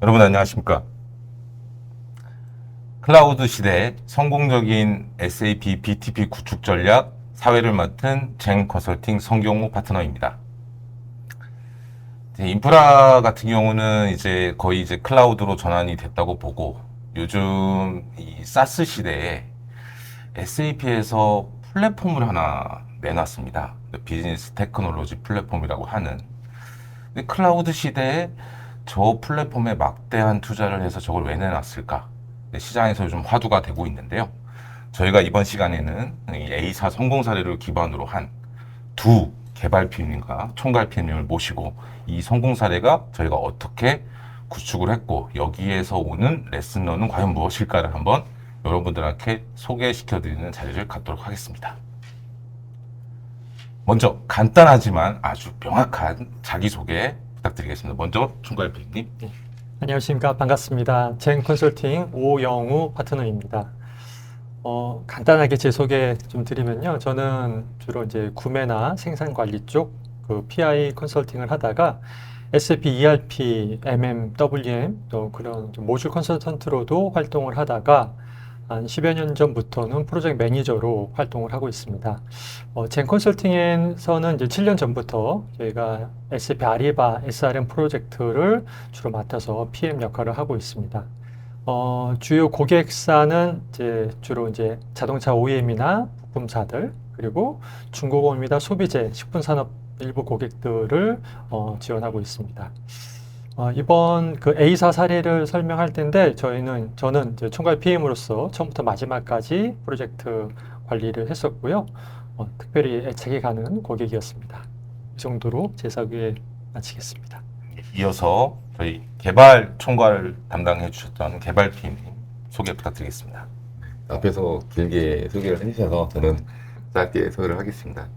여러분 안녕하십니까? 클라우드 시대에 성공적인 SAP BTP 구축 전략 사회를 맡은 젠 컨설팅 성경호 파트너입니다. 인프라 같은 경우는 이제 거의 이제 클라우드로 전환이 됐다고 보고 요즘 이 사스 시대에 SAP에서 플랫폼을 하나 내놨습니다. 비즈니스 테크놀로지 플랫폼이라고 하는. 근데 클라우드 시대에 저 플랫폼에 막대한 투자를 해서 저걸 왜 내놨을까? 시장에서 요즘 화두가 되고 있는데요. 저희가 이번 시간에는 이 A사 성공 사례를 기반으로 한 두 개발 PM님과 총괄 PM님을 모시고 이 성공 사례가 저희가 어떻게 구축을 했고 여기에서 오는 레슨런은 과연 무엇일까를 한번 여러분들한테 소개시켜드리는 자리를 갖도록 하겠습니다. 먼저 간단하지만 아주 명확한 자기소개 부탁드리겠습니다. 먼저 총괄 PM님. 안녕하십니까. 반갑습니다. 젠 컨설팅 오영우 파트너입니다. 간단하게 제 소개 좀 드리면요. 저는 주로 이제 구매나 생산 관리 쪽 PI 컨설팅을 하다가 SAP ERP, WM, 또 그런 좀 모듈 컨설턴트로도 활동을 하다가 한 10여 년 전부터는 프로젝트 매니저로 활동을 하고 있습니다. 젠 컨설팅에서는 이제 7년 전부터 저희가 SAP 아리바 SRM 프로젝트를 주로 맡아서 PM 역할을 하고 있습니다. 주요 고객사는 이제 주로 이제 자동차 OEM이나 부품사들, 그리고 중공업이나 소비재, 식품산업 일부 고객들을 지원하고 있습니다. 이번 그 A사 사례를 설명할 텐데 저는 이제 총괄 PM으로서 처음부터 마지막까지 프로젝트 관리를 했었고요. 특별히 애착이 가는 고객이었습니다. 이 정도로 제 소개 마치겠습니다. 이어서 저희 개발 총괄 담당해 주셨던 개발 PM님 소개 부탁드리겠습니다. 앞에서 길게 소개를 해주셔서 저는 짧게 소개를 하겠습니다.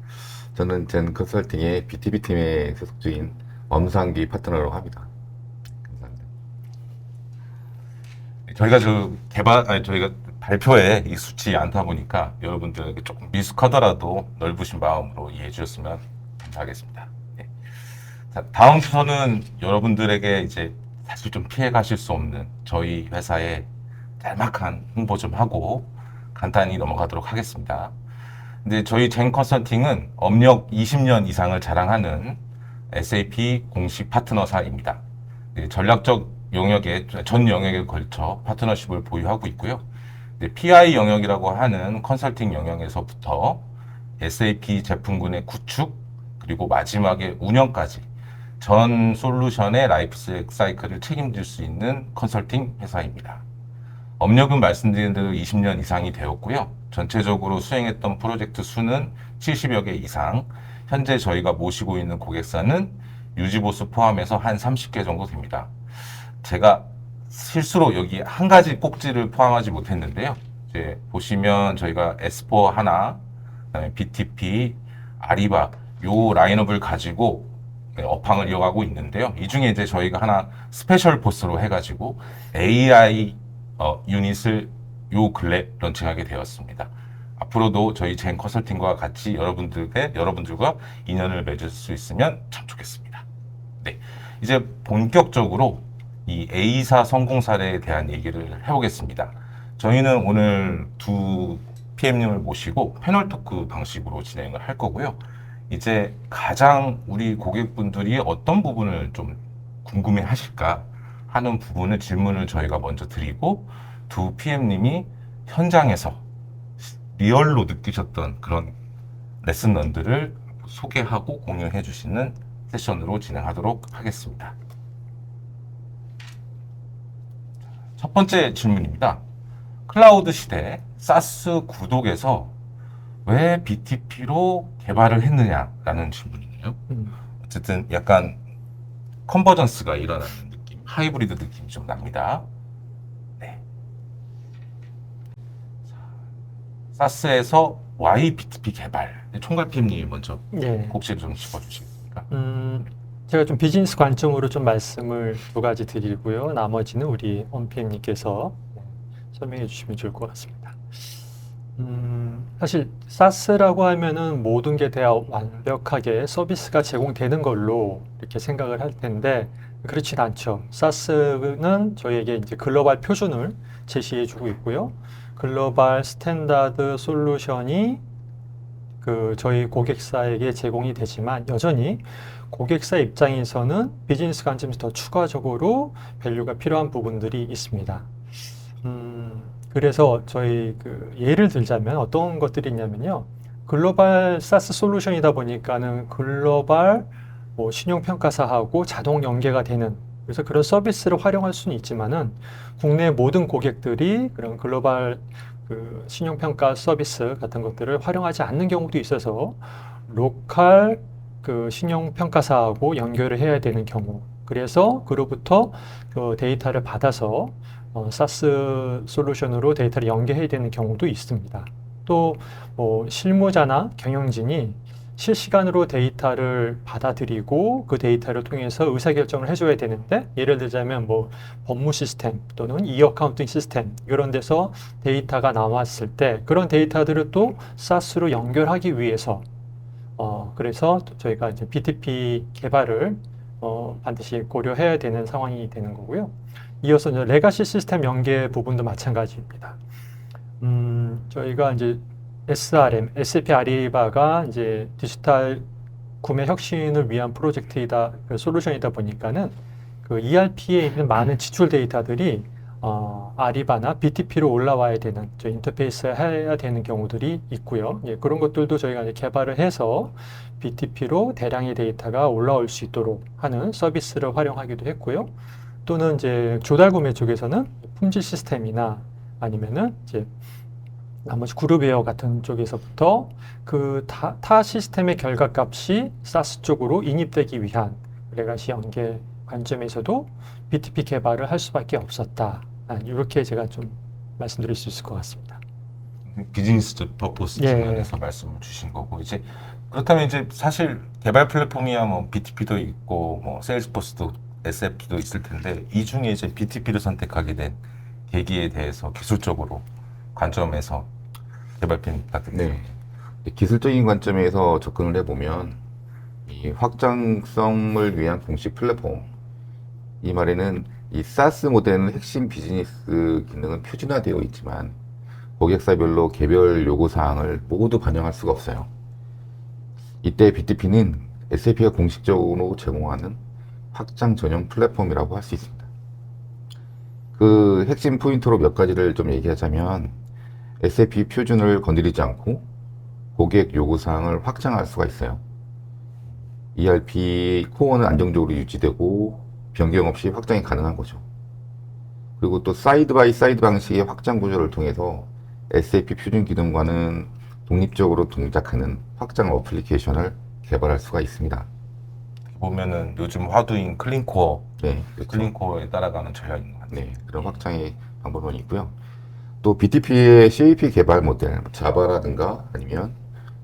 저는 젠 컨설팅의 BTP 팀에 소속 중인 엄상기 파트너라고 합니다. 감사합니다. 저희가 발표에 익숙치 않다 보니까 여러분들에게 조금 미숙하더라도 넓으신 마음으로 이해해 주셨으면 감사하겠습니다. 네. 자, 다음 순서는 여러분들에게 이제 사실 좀 피해 가실 수 없는 저희 회사의 짤막한 홍보 좀 하고 간단히 넘어가도록 하겠습니다. 근데 저희 젠 컨설팅은 업력 20년 이상을 자랑하는 SAP 공식 파트너사입니다. 전략적 전 영역에 걸쳐 파트너십을 보유하고 있고요. PI 영역이라고 하는 컨설팅 영역에서부터 SAP 제품군의 구축, 그리고 마지막에 운영까지 전 솔루션의 라이프 사이클을 책임질 수 있는 컨설팅 회사입니다. 업력은 말씀드린 대로 20년 이상이 되었고요. 전체적으로 수행했던 프로젝트 수는 70여 개 이상, 현재 저희가 모시고 있는 고객사는 유지보수 포함해서 한 30개 정도 됩니다. 제가 실수로 여기 한 가지 꼭지를 포함하지 못했는데요. 이제 보시면 저희가 S4 하나, 그다음에 BTP, 아리바 요 라인업을 가지고 업황을 이어가고 있는데요. 이 중에 이제 저희가 하나 스페셜 포스로 해가지고 AI 유닛을 요 근래 런칭하게 되었습니다. 앞으로도 저희 젠 컨설팅과 같이 여러분들과 인연을 맺을 수 있으면 참 좋겠습니다. 네, 이제 본격적으로 이 A사 성공 사례에 대한 얘기를 해보겠습니다. 저희는 오늘 두 PM님을 모시고 패널 토크 방식으로 진행을 할 거고요. 이제 가장 우리 고객분들이 어떤 부분을 좀 궁금해 하실까 하는 부분을 질문을 저희가 먼저 드리고 두 PM님이 현장에서 리얼로 느끼셨던 그런 레슨런들을 소개하고 공유해 주시는 세션으로 진행하도록 하겠습니다. 첫 번째 질문입니다. 클라우드 시대 사스 구독에서 왜 BTP로 개발을 했느냐라는 질문이네요. 어쨌든 약간 컨버전스가 일어나는 느낌, 하이브리드 느낌이 좀 납니다. 네. 사스에서 Y BTP 개발. 총괄 PM님이 먼저 예. 꼭지를 좀 짚어주시겠습니까? 제가 좀 비즈니스 관점으로 좀 말씀을 두 가지 드리고요. 나머지는 우리 엄PM님께서 설명해 주시면 좋을 것 같습니다. 사실 사스라고 하면은 모든 게 다 완벽하게 서비스가 제공되는 걸로 이렇게 생각을 할 텐데 그렇진 않죠. 사스는 저희에게 이제 글로벌 표준을 제시해주고 있고요. 글로벌 스탠다드 솔루션이 저희 고객사에게 제공이 되지만 여전히 고객사 입장에서는 비즈니스 관점에서 더 추가적으로 밸류가 필요한 부분들이 있습니다. 그래서 저희 예를 들자면 어떤 것들이 있냐면요. 글로벌 사스 솔루션이다 보니까는 글로벌 신용평가사하고 자동 연계가 되는, 그래서 그런 서비스를 활용할 수는 있지만은 국내 모든 고객들이 그런 글로벌 신용평가 서비스 같은 것들을 활용하지 않는 경우도 있어서 로컬 신용평가사하고 연결을 해야 되는 경우, 그래서 그로부터 데이터를 받아서 사스 솔루션으로 데이터를 연계해야 되는 경우도 있습니다. 또 실무자나 경영진이 실시간으로 데이터를 받아들이고 그 데이터를 통해서 의사결정을 해줘야 되는데, 예를 들자면 법무 시스템 또는 이어카운팅 시스템 이런 데서 데이터가 나왔을 때 그런 데이터들을 또 사스로 연결하기 위해서 그래서 저희가 이제 BTP 개발을 반드시 고려해야 되는 상황이 되는 거고요. 이어서 이제 레가시 시스템 연계 부분도 마찬가지입니다. 저희가 이제 SRM, SAP 아리바가 이제 디지털 구매 혁신을 위한 프로젝트이다, 솔루션이다 보니까는 ERP에 있는 많은 지출 데이터들이 아리바나 BTP로 올라와야 되는, 인터페이스를 해야 되는 경우들이 있고요. 예, 그런 것들도 저희가 이제 개발을 해서 BTP로 대량의 데이터가 올라올 수 있도록 하는 서비스를 활용하기도 했고요. 또는 이제 조달 구매 쪽에서는 품질 시스템이나 아니면은 이제 나머지 그룹웨어 같은 쪽에서부터 타 시스템의 결과값이 사스 쪽으로 인입되기 위한 레가시 연계 관점에서도 BTP 개발을 할 수밖에 없었다. 이렇게 제가 좀 말씀드릴 수 있을 것 같습니다. 비즈니스 퍼포스 예. 측면에서 말씀을 주신 거고, 이제 그렇다면 이제 사실 개발 플랫폼이야 BTP도 있고 세일즈포스도 SAP도 있을 텐데, 이 중에 이제 BTP를 선택하게 된 계기에 대해서 기술적으로 관점에서 개발팀 부탁드립니다. 네. 기술적인 관점에서 접근을 해보면 이 확장성을 위한 공식 플랫폼, 이 말에는 이 사스 모델은 핵심 비즈니스 기능은 표준화되어 있지만 고객사별로 개별 요구사항을 모두 반영할 수가 없어요. 이때 BTP는 SAP가 공식적으로 제공하는 확장 전용 플랫폼이라고 할 수 있습니다. 그 핵심 포인트로 몇 가지를 좀 얘기하자면, SAP 표준을 건드리지 않고 고객 요구사항을 확장할 수가 있어요. ERP 코어는 안정적으로 유지되고 변경 없이 확장이 가능한 거죠. 그리고 또 사이드 바이 사이드 방식의 확장 구조를 통해서 SAP 표준 기능과는 독립적으로 동작하는 확장 어플리케이션을 개발할 수가 있습니다. 보면은 요즘 화두인 클린코어, 네, 그렇죠. 클린코어에 따라가는 전략인 것 같아요. 네, 그런 확장의 방법은 있고요. 또 BTP의 CAP 개발 모델, 자바라든가 아니면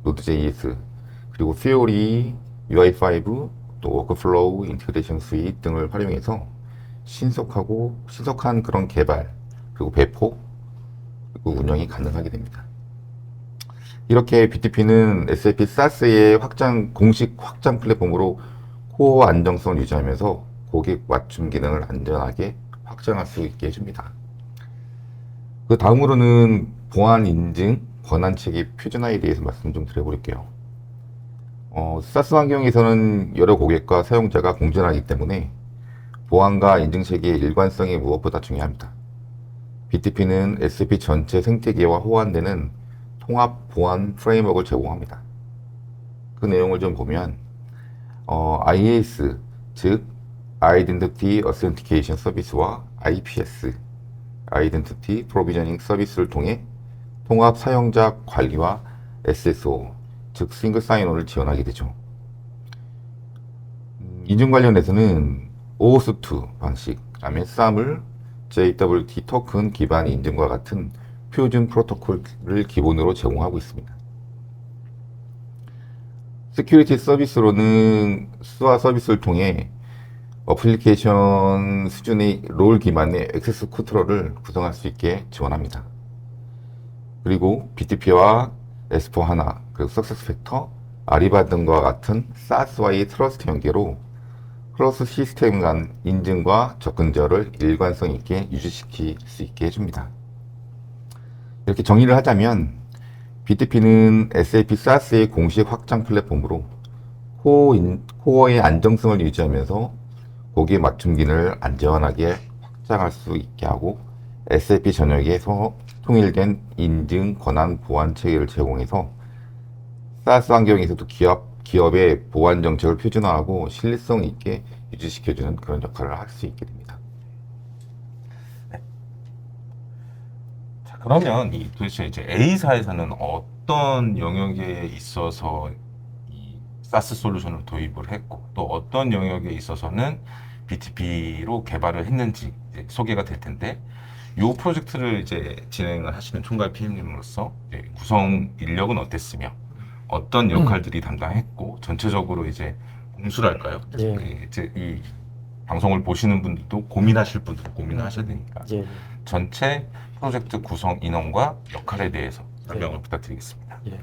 노드.js, 그리고 Fiori, UI5, 또 워크플로우, 인테그레이션 스윗 등을 활용해서 신속한 그런 개발, 그리고 배포, 그리고 운영이 가능하게 됩니다. 이렇게 BTP는 SAP SaaS의 공식 확장 플랫폼으로 코어 안정성을 유지하면서 고객 맞춤 기능을 안전하게 확장할 수 있게 해줍니다. 그 다음으로는 보안 인증, 권한 체계 표준화에 대해서 말씀 좀 드려볼게요. 사스 환경에서는 여러 고객과 사용자가 공존하기 때문에 보안과 인증 체계의 일관성이 무엇보다 중요합니다. BTP는 SAP 전체 생태계와 호환되는 통합 보안 프레임워크를 제공합니다. 그 내용을 좀 보면 IAS, 즉 Identity Authentication Service와 IPS, Identity Provisioning 서비스를 통해 통합 사용자 관리와 SSO, 즉 싱글 사인온을 지원하게 되죠. 인증 관련해서는 OAuth2 방식, 그다음에 SAML, JWT 토큰 기반 인증과 같은 표준 프로토콜을 기본으로 제공하고 있습니다. 시큐리티 서비스로는 SOA 서비스를 통해 어플리케이션 수준의 롤 기반의 액세스 컨트롤을 구성할 수 있게 지원합니다. 그리고 BTP와 S4HANA, 그리고 SuccessFactor, 아리바 등과 같은 SaaS와의 트러스트 연계로 크로스 시스템 간 인증과 접근 제어를 일관성 있게 유지시킬 수 있게 해줍니다. 이렇게 정리를 하자면 BTP는 SAP SaaS의 공식 확장 플랫폼으로 코어의 안정성을 유지하면서 고객 맞춤 기능을 안전하게 확장할 수 있게 하고 SAP 전역에서 통일된 인증 권한 보안 체계를 제공해서 SaaS 환경에서도 기업의 보안 정책을 표준화하고 신뢰성 있게 유지시켜주는 그런 역할을 할 수 있게 됩니다. 자, 그러면 도대체 이제 A사에서는 어떤 영역에 있어서 이 사스 솔루션을 도입을 했고 또 어떤 영역에 있어서는 BTP로 개발을 했는지 이제 소개가 될 텐데 이 프로젝트를 이제 진행을 하시는 총괄 PM님으로서 구성 인력은 어땠으며 어떤 역할들이 담당했고 전체적으로 이제 공수랄까요? 예. 이제 이 방송을 보시는 분들도 고민하실 분들은 고민하셔야 되니까 예. 전체 프로젝트 구성 인원과 역할에 대해서 설명을 부탁드리겠습니다. 예.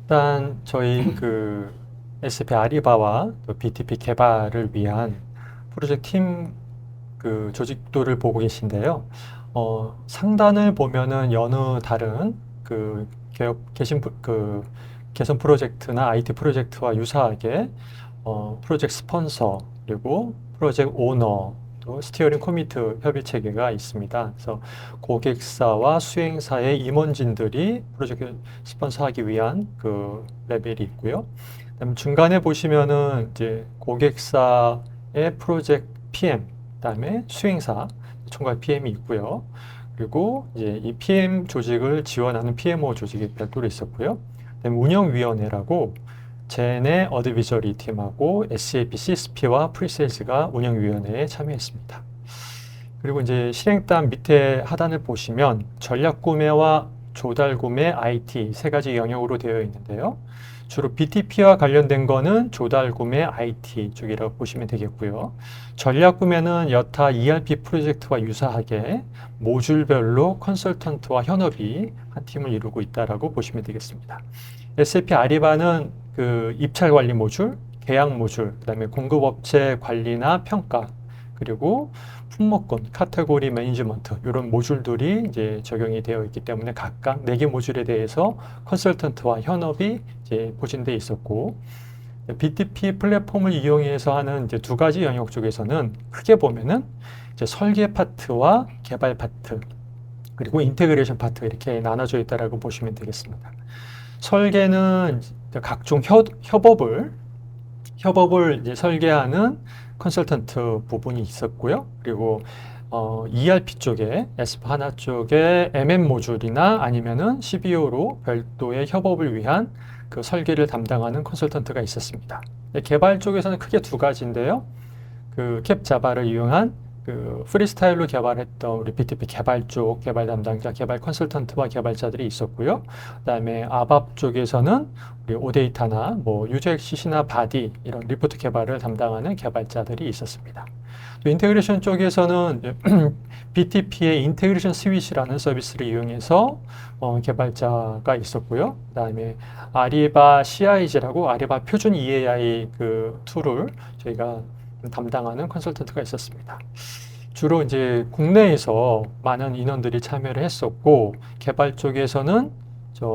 일단 저희 그 SAP 아리바와 또 BTP 개발을 위한 프로젝트 팀 그 조직도를 보고 계신데요. 상단을 보면은 여느 다른 그 개선 프로젝트나 IT 프로젝트와 유사하게 프로젝트 스폰서 그리고 프로젝트 오너 또 스티어링 코미트 협의 체계가 있습니다. 그래서 고객사와 수행사의 임원진들이 프로젝트 스폰서하기 위한 그 레벨이 있고요. 그다음에 중간에 보시면은 이제 고객사의 프로젝트 PM, 그다음에 수행사 총괄 PM이 있고요. 그리고 이제 이 PM 조직을 지원하는 PMO 조직이 별도로 있었고요. 그다음에 운영위원회라고 제네 어드비저리 팀하고 SAP CSP와 프리세일즈가 운영위원회에 참여했습니다. 그리고 이제 실행단 밑에 하단을 보시면 전략구매와 조달구매, IT 세 가지 영역으로 되어 있는데요. 주로 BTP와 관련된 거는 조달구매, IT 쪽이라고 보시면 되겠고요. 전략구매는 여타 ERP 프로젝트와 유사하게 모듈별로 컨설턴트와 현업이 한 팀을 이루고 있다라고 보시면 되겠습니다. SAP 아리바는 그 입찰 관리 모듈, 계약 모듈, 그다음에 공급업체 관리나 평가, 그리고 품목권, 카테고리 매니지먼트 이런 모듈들이 이제 적용이 되어 있기 때문에 각각 4개 모듈에 대해서 컨설턴트와 현업이 이제 포진되어 있었고 BTP 플랫폼을 이용해서 하는 이제 2가지 영역 쪽에서는 크게 보면은 이제 설계 파트와 개발 파트 그리고 인테그레이션 파트 이렇게 나눠져 있다라고 보시면 되겠습니다. 설계는 각종 협업을 이제 설계하는 컨설턴트 부분이 있었고요. 그리고 ERP 쪽에 S/4HANA 쪽에 MM 모듈이나 아니면은 CBO로 별도의 협업을 위한 그 설계를 담당하는 컨설턴트가 있었습니다. 개발 쪽에서는 크게 2가지인데요. 그 캡자바를 이용한 그 프리스타일로 개발했던 우리 BTP 개발 쪽 개발 담당자, 개발 컨설턴트와 개발자들이 있었고요. 그다음에 아밥 쪽에서는 우리 오데이타나 뭐 UJXC나 바디 이런 리포트 개발을 담당하는 개발자들이 있었습니다. 또 인테그레이션 쪽에서는 BTP의 인테그레이션 스위치라는 서비스를 이용해서 개발자가 있었고요. 그다음에 아리바 CIG라고 아리바 표준 EAI 그 툴을 저희가 담당하는 컨설턴트가 있었습니다. 주로 이제 국내에서 많은 인원들이 참여를 했었고 개발 쪽에서는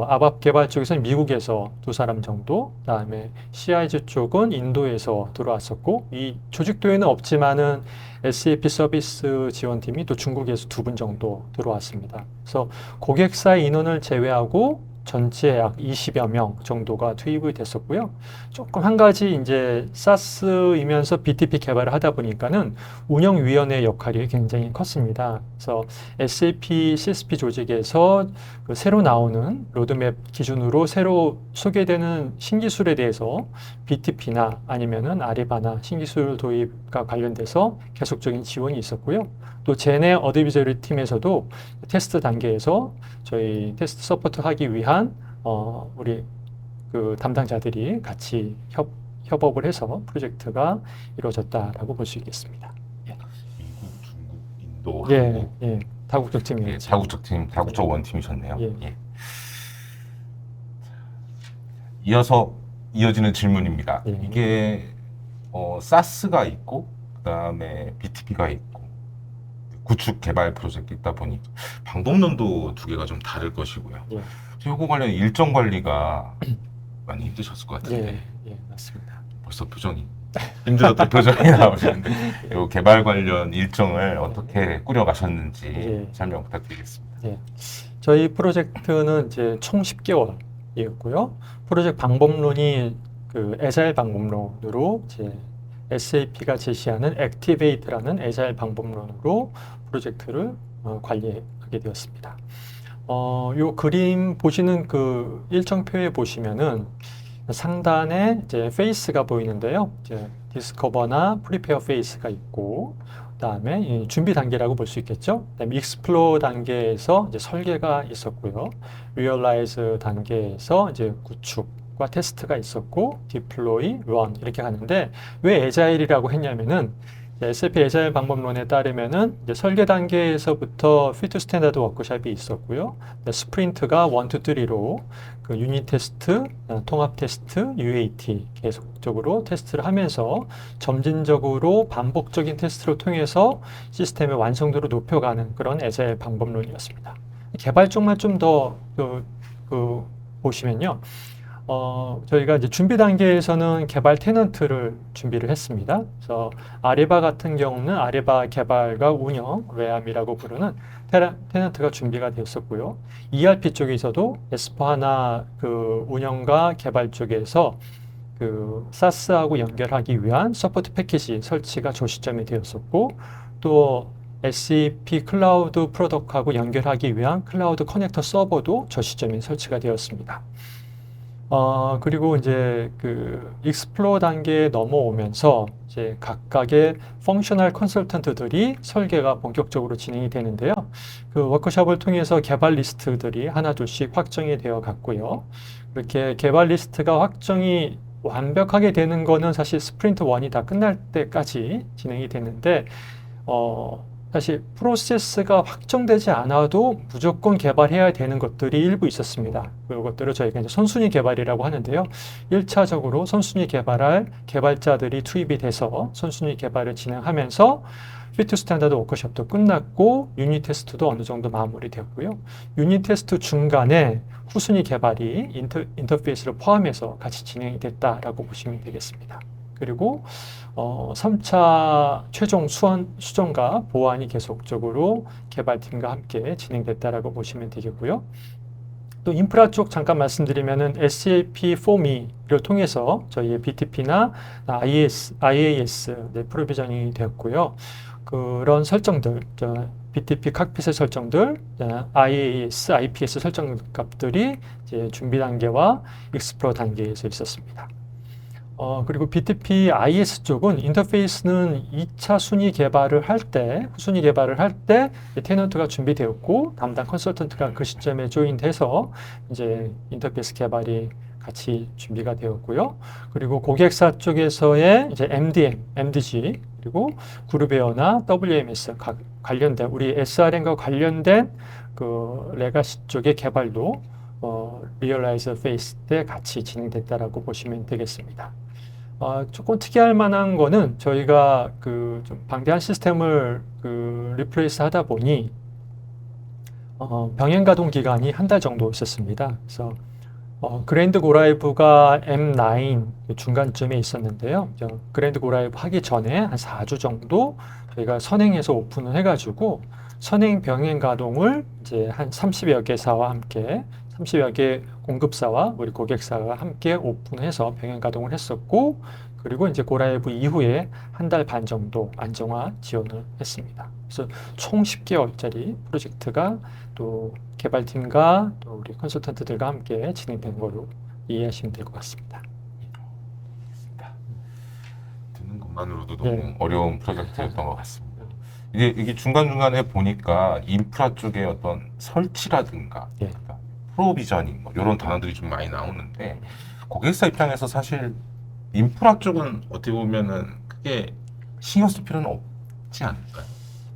아밥 개발 쪽에서는 미국에서 2사람 정도, 그다음에 CIG 쪽은 인도에서 들어왔었고 이 조직도에는 없지만은 SAP 서비스 지원팀이 또 중국에서 2분 정도 들어왔습니다. 그래서 고객사의 인원을 제외하고 전체 약 20여 명 정도가 투입이 됐었고요. 조금 한 가지 이제 사스이면서 BTP 개발을 하다 보니까는 운영위원회 역할이 굉장히 컸습니다. 그래서 SAP CSP 조직에서 그 새로 나오는 로드맵 기준으로 새로 소개되는 신기술에 대해서 BTP나 아니면은 아리바나 신기술 도입과 관련돼서 계속적인 지원이 있었고요. 또 제네 어드비저리 팀에서도 테스트 단계에서 저희 테스트 서포트하기 위한 우리 그 담당자들이 같이 협업을 해서 프로젝트가 이루어졌다라고 볼 수 있겠습니다. 예. 미국, 중국, 인도, 예, 한국, 예, 다국적 팀이었죠. 다국적 팀, 다국적 원팀이셨네요. 예. 예. 이어서 이어지는 질문입니다. 예. 이게 사스가 있고 그다음에 BTP가 있고 구축 개발 프로젝트 있다 보니 방법론도 두 개가 좀 다를 것이고요. 예. 요거 관련 일정 관리가 많이 힘드셨을 것 같은데 예, 맞습니다. 벌써 표정이 힘들었던 표정이 나오시는데 요 개발 관련 일정을 어떻게 꾸려가셨는지 예. 설명 부탁드리겠습니다. 예. 저희 프로젝트는 이제 총 10개월이었고요. 프로젝트 방법론이 그 애자일 방법론으로 이제 SAP가 제시하는 Activate라는 애자일 방법론으로 프로젝트를 관리하게 되었습니다. 요 그림 보시는 그 일정표에 보시면은 상단에 이제 페이스가 보이는데요. 이제 디스커버나 프리페어 페이스가 있고, 그다음에 이 준비 단계라고 볼 수 있겠죠. 그다음에 익스플로어 단계에서 이제 설계가 있었고요. 리얼라이즈 단계에서 이제 구축과 테스트가 있었고, 디플로이, 런 이렇게 가는데 왜 애자일이라고 했냐면은 SAP 애자일 방법론에 따르면은 이제 설계 단계에서부터 피트 스탠다드 워크숍이 있었고요. 스프린트가 1, 2, 3로 그 유닛 테스트, 통합 테스트, UAT 계속적으로 테스트를 하면서 점진적으로 반복적인 테스트를 통해서 시스템의 완성도를 높여가는 그런 애자일 방법론이었습니다. 개발 쪽만 좀 더 보시면요. 저희가 이제 준비 단계에서는 개발 테넌트를 준비를 했습니다. 그래서 아레바 같은 경우는 아레바 개발과 운영, 레암이라고 부르는 테넌트가 준비가 되었었고요. ERP 쪽에서도 S/4HANA 그 운영과 개발 쪽에서 그 사스하고 연결하기 위한 서포트 패키지 설치가 조시점이 되었었고, 또 SAP 클라우드 프로덕트하고 연결하기 위한 클라우드 커넥터 서버도 조시점이 설치가 되었습니다. 그리고 이제 그 익스플로어 단계에 넘어오면서 이제 각각의 펑셔널 컨설턴트들이 설계가 본격적으로 진행이 되는데요. 그 워크숍을 통해서 개발 리스트들이 하나둘씩 확정이 되어 갔고요. 이렇게 개발 리스트가 확정이 완벽하게 되는 거는 사실 스프린트 1이 다 끝날 때까지 진행이 되는데, 사실 프로세스가 확정되지 않아도 무조건 개발해야 되는 것들이 일부 있었습니다. 그것들을 저희가 이제 선순위 개발이라고 하는데요. 1차적으로 선순위 개발할 개발자들이 투입이 돼서 선순위 개발을 진행하면서 피트 스탠다드 워크숍도 끝났고 유닛 테스트도 어느 정도 마무리되었고요. 유닛 테스트 중간에 후순위 개발이 인터페이스를 포함해서 같이 진행이 됐다라고 보시면 되겠습니다. 그리고 3차 최종 수정과 보완이 계속적으로 개발팀과 함께 진행됐다라고 보시면 되겠고요. 또 인프라 쪽 잠깐 말씀드리면은 SAP FORMI를 통해서 저희의 BTP나 IaaS 프로비저닝이 되었고요. 그런 설정들, BTP 칵핏의 설정들, IaaS, IPS 설정 값들이 이제 준비 단계와 익스플로어 단계에서 있었습니다. 그리고 BTP IS 쪽은 인터페이스는 2차 순위 개발을 할 때, 후순위 개발을 할 때 테넌트가 준비되었고 담당 컨설턴트가 그 시점에 조인돼서 이제 인터페이스 개발이 같이 준비가 되었고요. 그리고 고객사 쪽에서의 이제 MDM, MDG, 그리고 그룹웨어나 WMS 관련된 우리 SRM과 관련된 그 레가시 쪽의 개발도 리얼라이즈 페이스 때 같이 진행됐다라고 보시면 되겠습니다. 조금 특이할 만한 거는 저희가 그 좀 방대한 시스템을 그 리플레이스 하다 보니 병행 가동 기간이 한 달 정도 있었습니다. 그래서 그랜드 고라이브가 M9 중간쯤에 있었는데요. 그랜드 고라이브 하기 전에 한 4주 정도 저희가 선행해서 오픈을 해가지고 선행 병행 가동을 이제 한 30여 개사와 함께 30여 개 공급사와 우리 고객사가 함께 오픈해서 병행 가동을 했었고, 그리고 이제 고라이브 이후에 한 달 반 정도 안정화 지원을 했습니다. 그래서 총 10개월짜리 프로젝트가 또 개발팀과 또 우리 컨설턴트들과 함께 진행된 걸로 이해하시면 될 것 같습니다. 듣는 것만으로도 너무 예. 어려운 프로젝트였던 것 같습니다. 이게 중간중간에 보니까 인프라 쪽에 어떤 설치라든가 예. 프로비저닝 이런 단어들이 좀 많이 나오는데 고객사 입장에서 사실 인프라 쪽은 어떻게 보면은 크게 신경 쓸 필요는 없지 않을까요?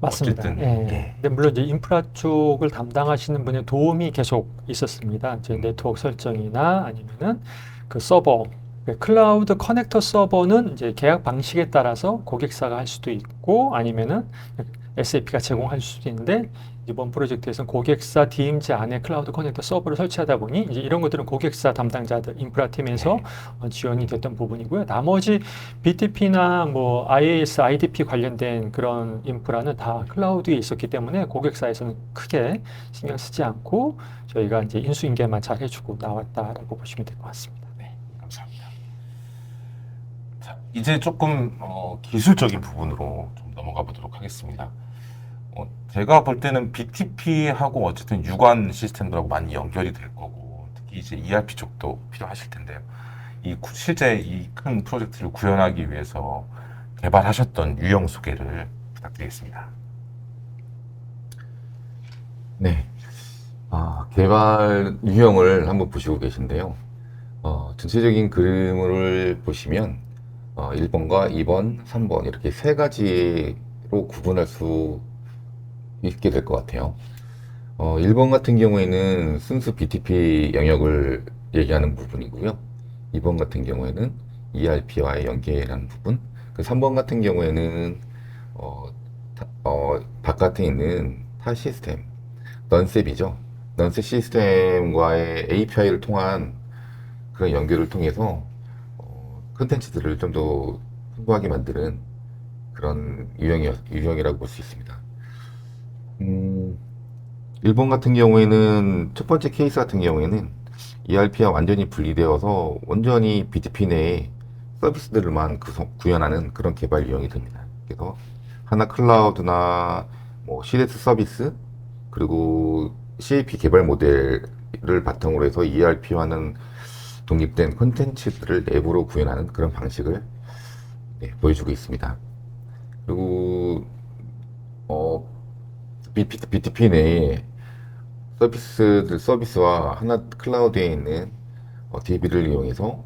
맞습니다. 어쨌든, 예. 예. 근데 물론 이제 인프라 쪽을 담당하시는 분의 도움이 계속 있었습니다. 이제 네트워크 설정이나 아니면은 그 서버에 클라우드 커넥터 서버는 이제 계약 방식에 따라서 고객사가 할 수도 있고 아니면은 SAP가 제공할 수도 있는데 이번 프로젝트에서는 고객사 DMZ 안에 클라우드 커넥터 서버를 설치하다 보니 이제 이런 것들은 고객사 담당자들 인프라팀에서 지원이 됐던 부분이고요. 나머지 BTP나 뭐 IaaS, IDP 관련된 그런 인프라는 다 클라우드에 있었기 때문에 고객사에서는 크게 신경 쓰지 않고 저희가 이제 인수인계만 잘 해주고 나왔다라고 보시면 될 것 같습니다. 네, 감사합니다. 자, 이제 조금 기술적인 부분으로 좀 넘어가 보도록 하겠습니다. 제가 볼 때는 BTP하고 어쨌든 유관 시스템들하고 많이 연결이 될 거고 특히 이제 ERP 쪽도 필요하실 텐데요. 실제 이 큰 프로젝트를 구현하기 위해서 개발하셨던 유형 소개를 부탁드리겠습니다. 네. 개발 유형을 한번 보시고 계신데요. 전체적인 그림을 보시면 1번과 2번, 3번 이렇게 세 가지로 구분할 수 있게 될 것 같아요. 1번 같은 경우에는 순수 BTP 영역을 얘기하는 부분이고요. 2번 같은 경우에는 ERP와의 연계라는 부분. 그 3번 같은 경우에는 바깥에 있는 타 시스템, 넌셉이죠. 넌셉 시스템과의 API를 통한 그런 연결을 통해서 콘텐츠들을 좀 더 풍부하게 만드는 그런 유형이라고 볼 수 있습니다. 1번 같은 경우에는 첫 번째 케이스 같은 경우에는 ERP와 완전히 분리되어서 완전히 BTP 내에 서비스들만 구현하는 그런 개발 유형이 됩니다. 그래서 하나 클라우드나 뭐 CDS 서비스 그리고 CAP 개발 모델을 바탕으로 해서 ERP와는 독립된 콘텐츠들을 내부로 구현하는 그런 방식을 보여주고 있습니다. 그리고 BTP 내에 서비스와 하나 클라우드에 있는 DB를 이용해서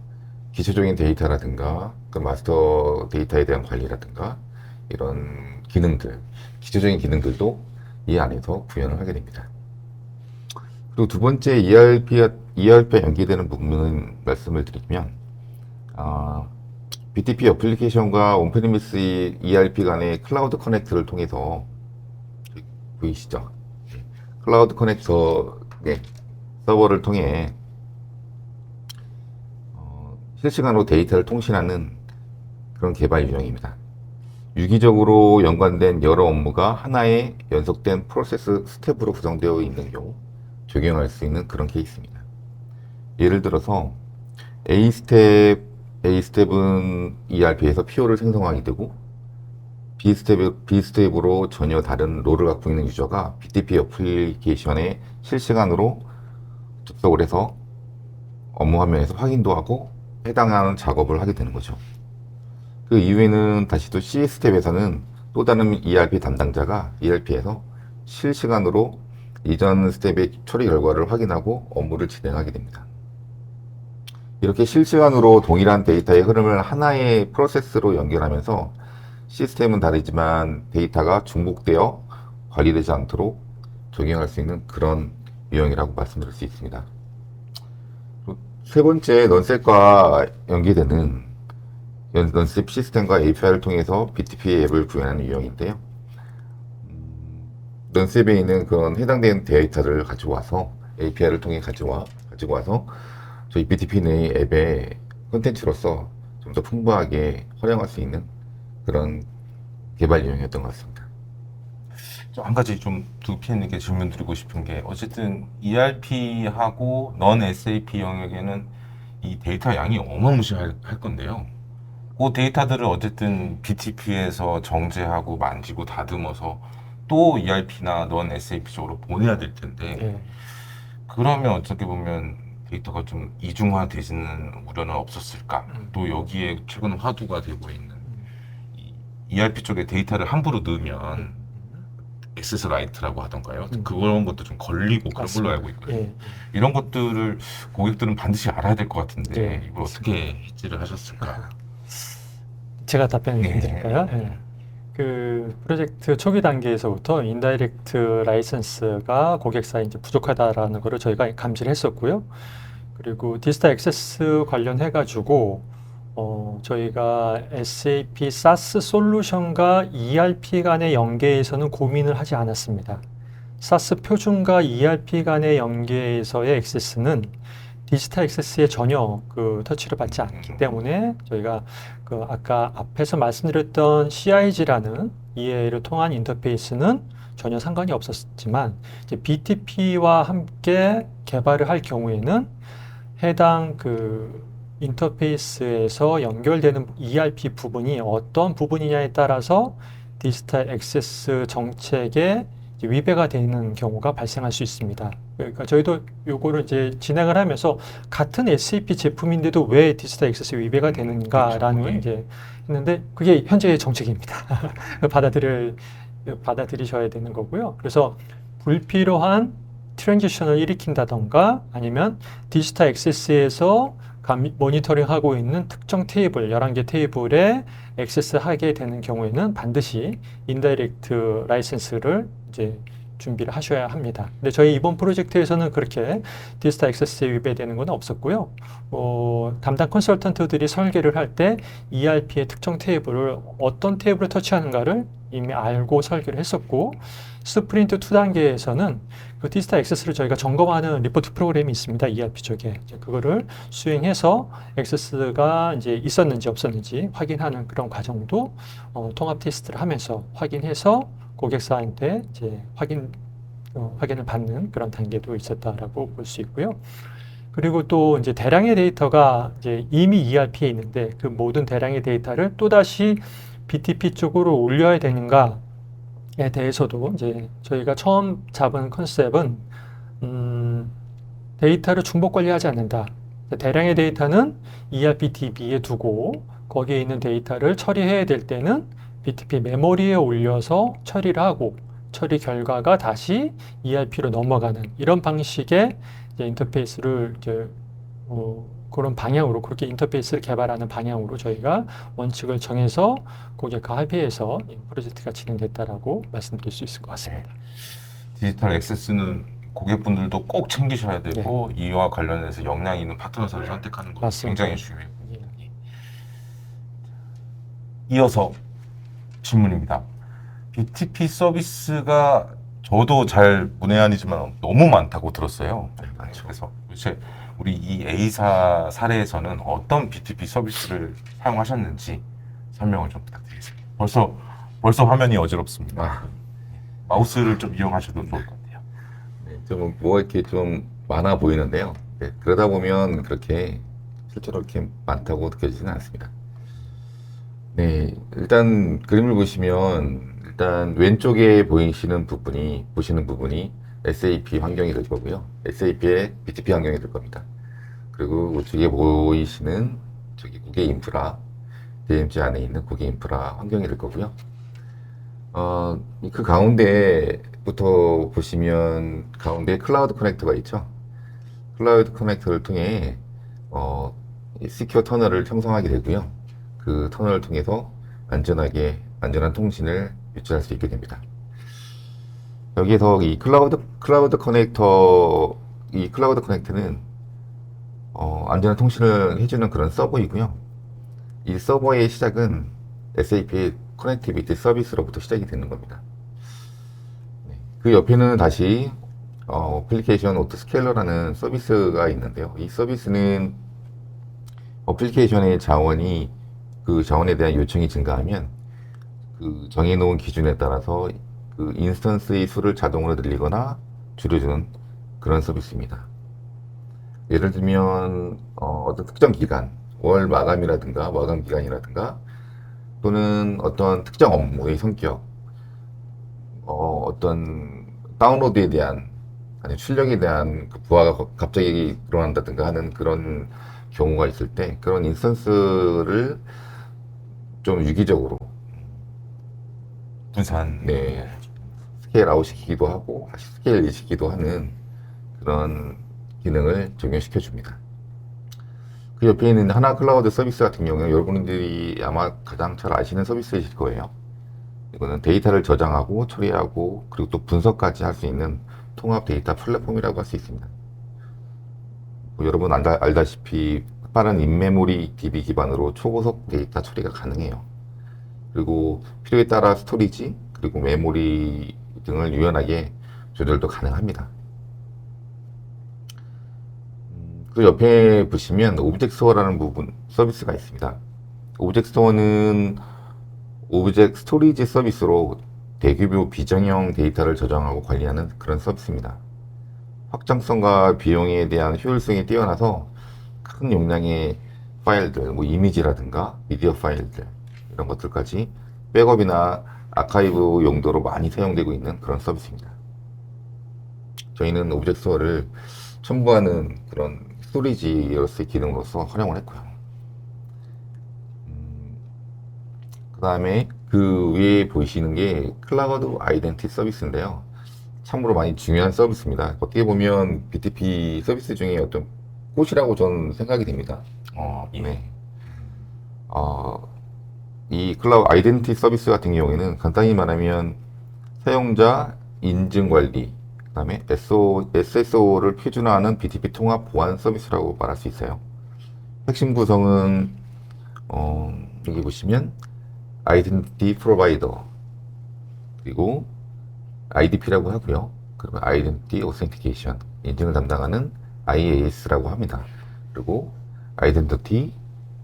기초적인 데이터라든가 그 마스터 데이터에 대한 관리라든가 이런 기능들, 기초적인 기능들도 이 안에서 구현을 하게 됩니다. 그리고 두 번째 ERP와 연계되는 부분은 말씀을 드리면 BTP 어플리케이션과 온프리미스 ERP 간의 클라우드 커넥트를 통해서 보이시죠? 클라우드 커넥터 서버를 통해 실시간으로 데이터를 통신하는 그런 개발 유형입니다. 유기적으로 연관된 여러 업무가 하나의 연속된 프로세스 스텝으로 구성되어 있는 경우 적용할 수 있는 그런 케이스입니다. 예를 들어서 A 스텝은 ERP에서 PO를 생성하게 되고 B스텝으로 전혀 다른 롤을 갖고 있는 유저가 BTP 어플리케이션에 실시간으로 접속을 해서 업무 화면에서 확인도 하고 해당하는 작업을 하게 되는 거죠. 그 이후에는 다시 또 C스텝에서는 또 다른 ERP 담당자가 ERP에서 실시간으로 이전 스텝의 처리 결과를 확인하고 업무를 진행하게 됩니다. 이렇게 실시간으로 동일한 데이터의 흐름을 하나의 프로세스로 연결하면서 시스템은 다르지만 데이터가 중복되어 관리되지 않도록 적용할 수 있는 그런 유형이라고 말씀드릴 수 있습니다. 세 번째, 넌셉과 연계되는 넌셉 시스템과 API를 통해서 BTP 앱을 구현하는 유형인데요. 넌셉에 있는 그런 해당되는 데이터를 가지고 와서 API를 통해 가지고 와서 저희 BTP 내 앱의 콘텐츠로서 좀 더 풍부하게 활용할 수 있는 그런 개발 유형이었던 것 같습니다. 한 가지 좀 두피님께 질문 드리고 싶은 게 어쨌든 ERP하고 넌 SAP 영역에는 이 데이터 양이 어마무시할 건데요. 그 데이터들을 어쨌든 BTP에서 정제하고 만지고 다듬어서 또 ERP나 넌 SAP 쪽으로 보내야 될 텐데 그러면 어떻게 보면 데이터가 좀 이중화되지는 우려는 없었을까? 또 여기에 최근 화두가 되고 있는 이 ERP 쪽에 데이터를 함부로 넣으면 액세스 라이트라고 하던가요? 그런 것도 좀 걸리고 그런 걸로 알고 있거든요. 이런 것들을 고객들은 반드시 알아야 될 것 같은데 이걸 어떻게 해지를 하셨을까? 제가 답변을 드릴까요? 그 프로젝트 초기 단계에서부터 인다이렉트 라이선스가 고객사에 이제 부족하다라는 것을 저희가 감지를 했었고요. 그리고 디지털 액세스 관련해가지고 저희가 SAP SaaS 솔루션과 ERP 간의 연계에서는 고민을 하지 않았습니다. SaaS 표준과 ERP 간의 연계에서의 액세스는 디지털 액세스에 전혀 그 터치를 받지 않기 때문에 저희가 그 아까 앞에서 말씀드렸던 CIG라는 EA를 통한 인터페이스는 전혀 상관이 없었지만 이제 BTP와 함께 개발을 할 경우에는 해당 그 인터페이스에서 연결되는 ERP 부분이 어떤 부분이냐에 따라서 디지털 액세스 정책에 이제 위배가 되는 경우가 발생할 수 있습니다. 그러니까 저희도 요거를 이제 진행을 하면서 같은 SAP 제품인데도 왜 디지털 액세스 위배가 되는가라는 걸 이제 했는데 그게 현재의 정책입니다. 받아들이셔야 되는 거고요. 그래서 불필요한 트랜지션을 일으킨다던가 아니면 디지털 액세스에서 모니터링하고 있는 특정 테이블, 11개 테이블에 액세스하게 되는 경우에는 반드시 인다이렉트 라이센스를 이제 준비를 하셔야 합니다. 근데 저희 이번 프로젝트에서는 그렇게 디지털 액세스에 위배되는 건 없었고요. 담당 컨설턴트들이 설계를 할 때 ERP의 특정 테이블을 어떤 테이블을 터치하는가를 이미 알고 설계를 했었고 스프린트 2단계에서는 그 디지털 액세스를 저희가 점검하는 리포트 프로그램이 있습니다. ERP 쪽에. 이제 그거를 수행해서 액세스가 이제 있었는지 없었는지 확인하는 그런 과정도 통합 테스트를 하면서 확인해서 고객사한테 이제 확인을 받는 그런 단계도 있었다라고 볼 수 있고요. 그리고 또 이제 대량의 데이터가 이제 이미 ERP에 있는데 그 모든 대량의 데이터를 또다시 BTP 쪽으로 올려야 되는가에 대해서도 이제 저희가 처음 잡은 컨셉은 데이터를 중복 관리하지 않는다. 대량의 데이터는 ERP DB에 두고 거기에 있는 데이터를 처리해야 될 때는 BTP 메모리에 올려서 처리를 하고 처리 결과가 다시 ERP로 넘어가는 이런 방식의 이제 인터페이스를 이제 그런 방향으로 그렇게 인터페이스를 개발하는 방향으로 저희가 원칙을 정해서 고객과 합의해서 이 프로젝트가 진행됐다라고 말씀드릴 수 있을 것 같습니다. 디지털 액세스는 고객분들도 꼭 챙기셔야 되고 이와 관련해서 역량 있는 파트너사를 선택하는 것 맞습니다. 굉장히 중요해요. 이어서 질문입니다. BTP 서비스가 저도 잘 문외한이지만 너무 많다고 들었어요. 그래서 도대체 우리 이 A사 사례에서는 어떤 BTP 서비스를 사용하셨는지 설명을 좀 부탁드리겠습니다. 벌써 화면이 어지럽습니다. 마우스를 좀 이용하셔도 좋을 것 같아요. 네, 좀 뭐 이렇게 좀 많아 보이는데요. 네, 그러다 보면 그렇게 실제로 이렇게 많다고 느껴지지는 않습니다. 네, 일단 그림을 보시면 일단 왼쪽에 보시는 부분이 SAP 환경이 될 거고요. SAP의 BTP 환경이 될 겁니다. 그리고 우측에 보이시는 저기 고객 인프라, DMZ 안에 있는 고객 인프라 환경이 될 거고요. 그 가운데부터 보시면 가운데 클라우드 커넥터가 있죠. 클라우드 커넥터를 통해 시큐어 터널을 형성하게 되고요. 그 터널을 통해서 안전한 통신을 유지할 수 있게 됩니다. 여기에서 이 클라우드 커넥터는 안전한 통신을 해주는 그런 서버이고요. 이 서버의 시작은 SAP 커넥티비티 서비스로부터 시작이 되는 겁니다. 네. 그 옆에는 다시 어플리케이션 오토스케일러라는 서비스가 있는데요. 이 서비스는 어플리케이션의 자원에 대한 요청이 증가하면 그 정해놓은 기준에 따라서 그 인스턴스의 수를 자동으로 늘리거나 줄여주는 그런 서비스입니다. 예를 들면 어떤 특정 기간, 월 마감이라든가 마감 기간이라든가 또는 어떤 특정 업무의 성격, 어떤 다운로드에 대한 아니 출력에 대한 그 부하가 갑자기 일어난다든가 하는 그런 경우가 있을 때 그런 인스턴스를 좀 유기적으로 분산. 네, 스케일 아웃 시키기도 하고 스케일 인 시키기도 하는 그런 기능을 적용시켜 줍니다. 그 옆에 있는 하나 클라우드 서비스 같은 경우는 여러분들이 아마 가장 잘 아시는 서비스이실 거예요. 이거는 데이터를 저장하고 처리하고 그리고 또 분석까지 할 수 있는 통합 데이터 플랫폼이라고 할 수 있습니다. 뭐 여러분 알다시피 빠른 인메모리 DB 기반으로 초고속 데이터 처리가 가능해요. 그리고 필요에 따라 스토리지 그리고 메모리 등을 유연하게 조절도 가능합니다. 그 옆에 보시면 오브젝트 스토어라는 부분 서비스가 있습니다. 오브젝트 스토어는 오브젝트 스토리지 서비스로 대규모 비정형 데이터를 저장하고 관리하는 그런 서비스입니다. 확장성과 비용에 대한 효율성이 뛰어나서 큰 용량의 파일들, 뭐 이미지라든가 미디어 파일들 이런 것들까지 백업이나 아카이브 용도로 많이 사용되고 있는 그런 서비스입니다. 저희는 오브젝트 스토어를 첨부하는 그런 스토리지로서의 기능으로서 활용을 했고요. 그 다음에 그 위에 보이시는 게 클라우드 아이덴티 서비스인데요. 참으로 많이 중요한 서비스입니다. 어떻게 보면 BTP 서비스 중에 어떤 꽃이라고 저는 생각이 됩니다. 예. 네. 이 클라우드 아이덴티 서비스 같은 경우에는 간단히 말하면 사용자 인증 관리, 그 다음에 SSO를 표준화하는 BTP 통합 보안 서비스라고 말할 수 있어요. 핵심 구성은 여기 보시면 아이덴티티 프로바이더 그리고 IDP라고 하고요. 그러면 아이덴티티 오센티케이션 인증을 담당하는 IAS라고 합니다. 그리고 아이덴티티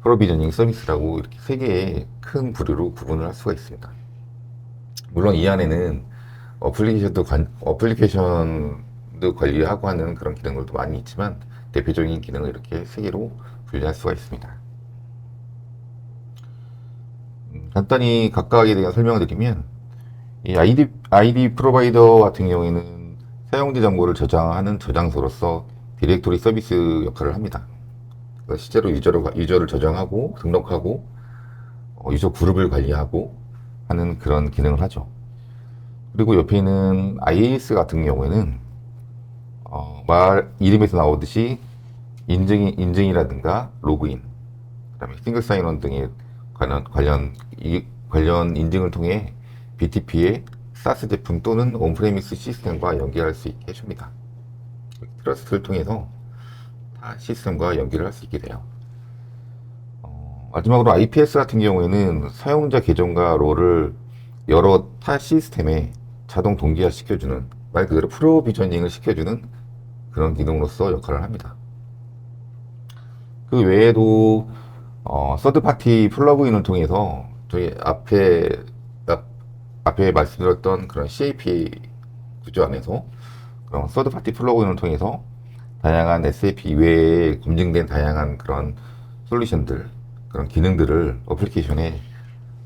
프로비저닝 서비스라고 이렇게 세 개의 큰 부류로 구분을 할 수가 있습니다. 물론 이 안에는 어플리케이션도 관리하고 하는 그런 기능들도 많이 있지만 대표적인 기능을 이렇게 세 개로 분류할 수가 있습니다. 간단히 각각에 대한 설명을 드리면 이 ID 프로바이더 같은 경우에는 사용자 정보를 저장하는 저장소로서 디렉토리 서비스 역할을 합니다. 실제로 유저를 저장하고 등록하고 유저 그룹을 관리하고 하는 그런 기능을 하죠. 그리고 옆에 있는 IAS 같은 경우에는 이름에서 나오듯이 인증이라든가 로그인, 그다음에 싱글 사인온 등의 관련 인증을 통해 BTP의 SaaS 제품 또는 온프레미스 시스템과 연결할 수 있게 해줍니다. 트러스트를 통해서 타 시스템과 연결을 할 수 있게 돼요. 마지막으로 IPS 같은 경우에는 사용자 계정과 롤을 여러 타 시스템에 자동 동기화 시켜주는, 말 그대로 프로비저닝을 시켜주는 그런 기능으로서 역할을 합니다. 그 외에도 서드파티 플러그인을 통해서 저희 앞에 말씀드렸던 그런 CAP 구조 안에서 그런 서드파티 플러그인을 통해서 다양한 SAP 이외에 검증된 다양한 그런 솔루션들, 그런 기능들을 어플리케이션에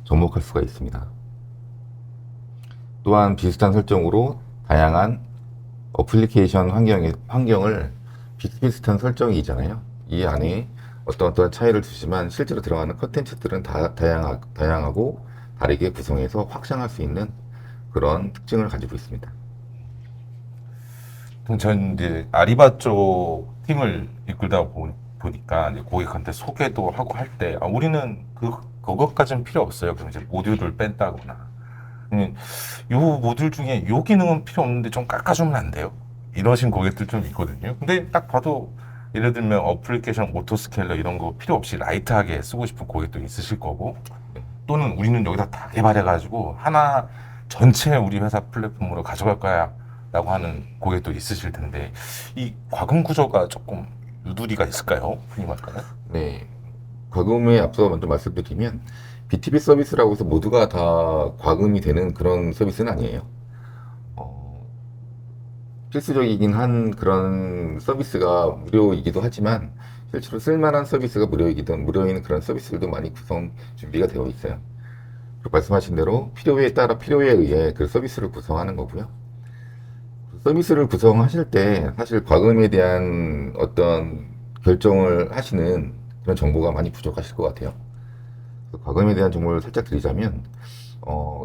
접목할 수가 있습니다. 또한 비슷한 설정으로 다양한 어플리케이션 환경을 비슷비슷한 설정이 있잖아요. 이 안에 어떤 차이를 두지만 실제로 들어가는 컨텐츠들은 다 다양하고 다르게 구성해서 확장할 수 있는 그런 특징을 가지고 있습니다. 전 이제 아리바 쪽 팀을 이끌다 보니까 이제 고객한테 소개도 하고 할 때 우리는 그것까지는 필요 없어요. 그럼 이제 모듈을 뺀다거나 요 모듈 중에 요 기능은 필요 없는데 좀 깎아주면 안 돼요? 이러신 고객들 좀 있거든요. 근데 딱 봐도 예를 들면 어플리케이션 오토스케일러 이런 거 필요 없이 라이트하게 쓰고 싶은 고객도 있으실 거고, 또는 우리는 여기다 다 개발해가지고 하나 전체 우리 회사 플랫폼으로 가져갈 거야 라고 하는 고객도 있으실 텐데, 이 과금 구조가 조금 유두리가 있을까요? 흔히 말하는? 네. 과금에 앞서 먼저 말씀드리면 BTP 서비스라고 해서 모두가 다 과금이 되는 그런 서비스는 아니에요. 필수적이긴 한 그런 서비스가 무료이기도 하지만 실제로 쓸만한 서비스가 무료인 그런 서비스들도 많이 구성 준비가 되어 있어요. 말씀하신 대로 필요에 따라 필요에 의해 그 서비스를 구성하는 거고요. 서비스를 구성하실 때 사실 과금에 대한 어떤 결정을 하시는 그런 정보가 많이 부족하실 것 같아요. 과금에 대한 정보를 살짝 드리자면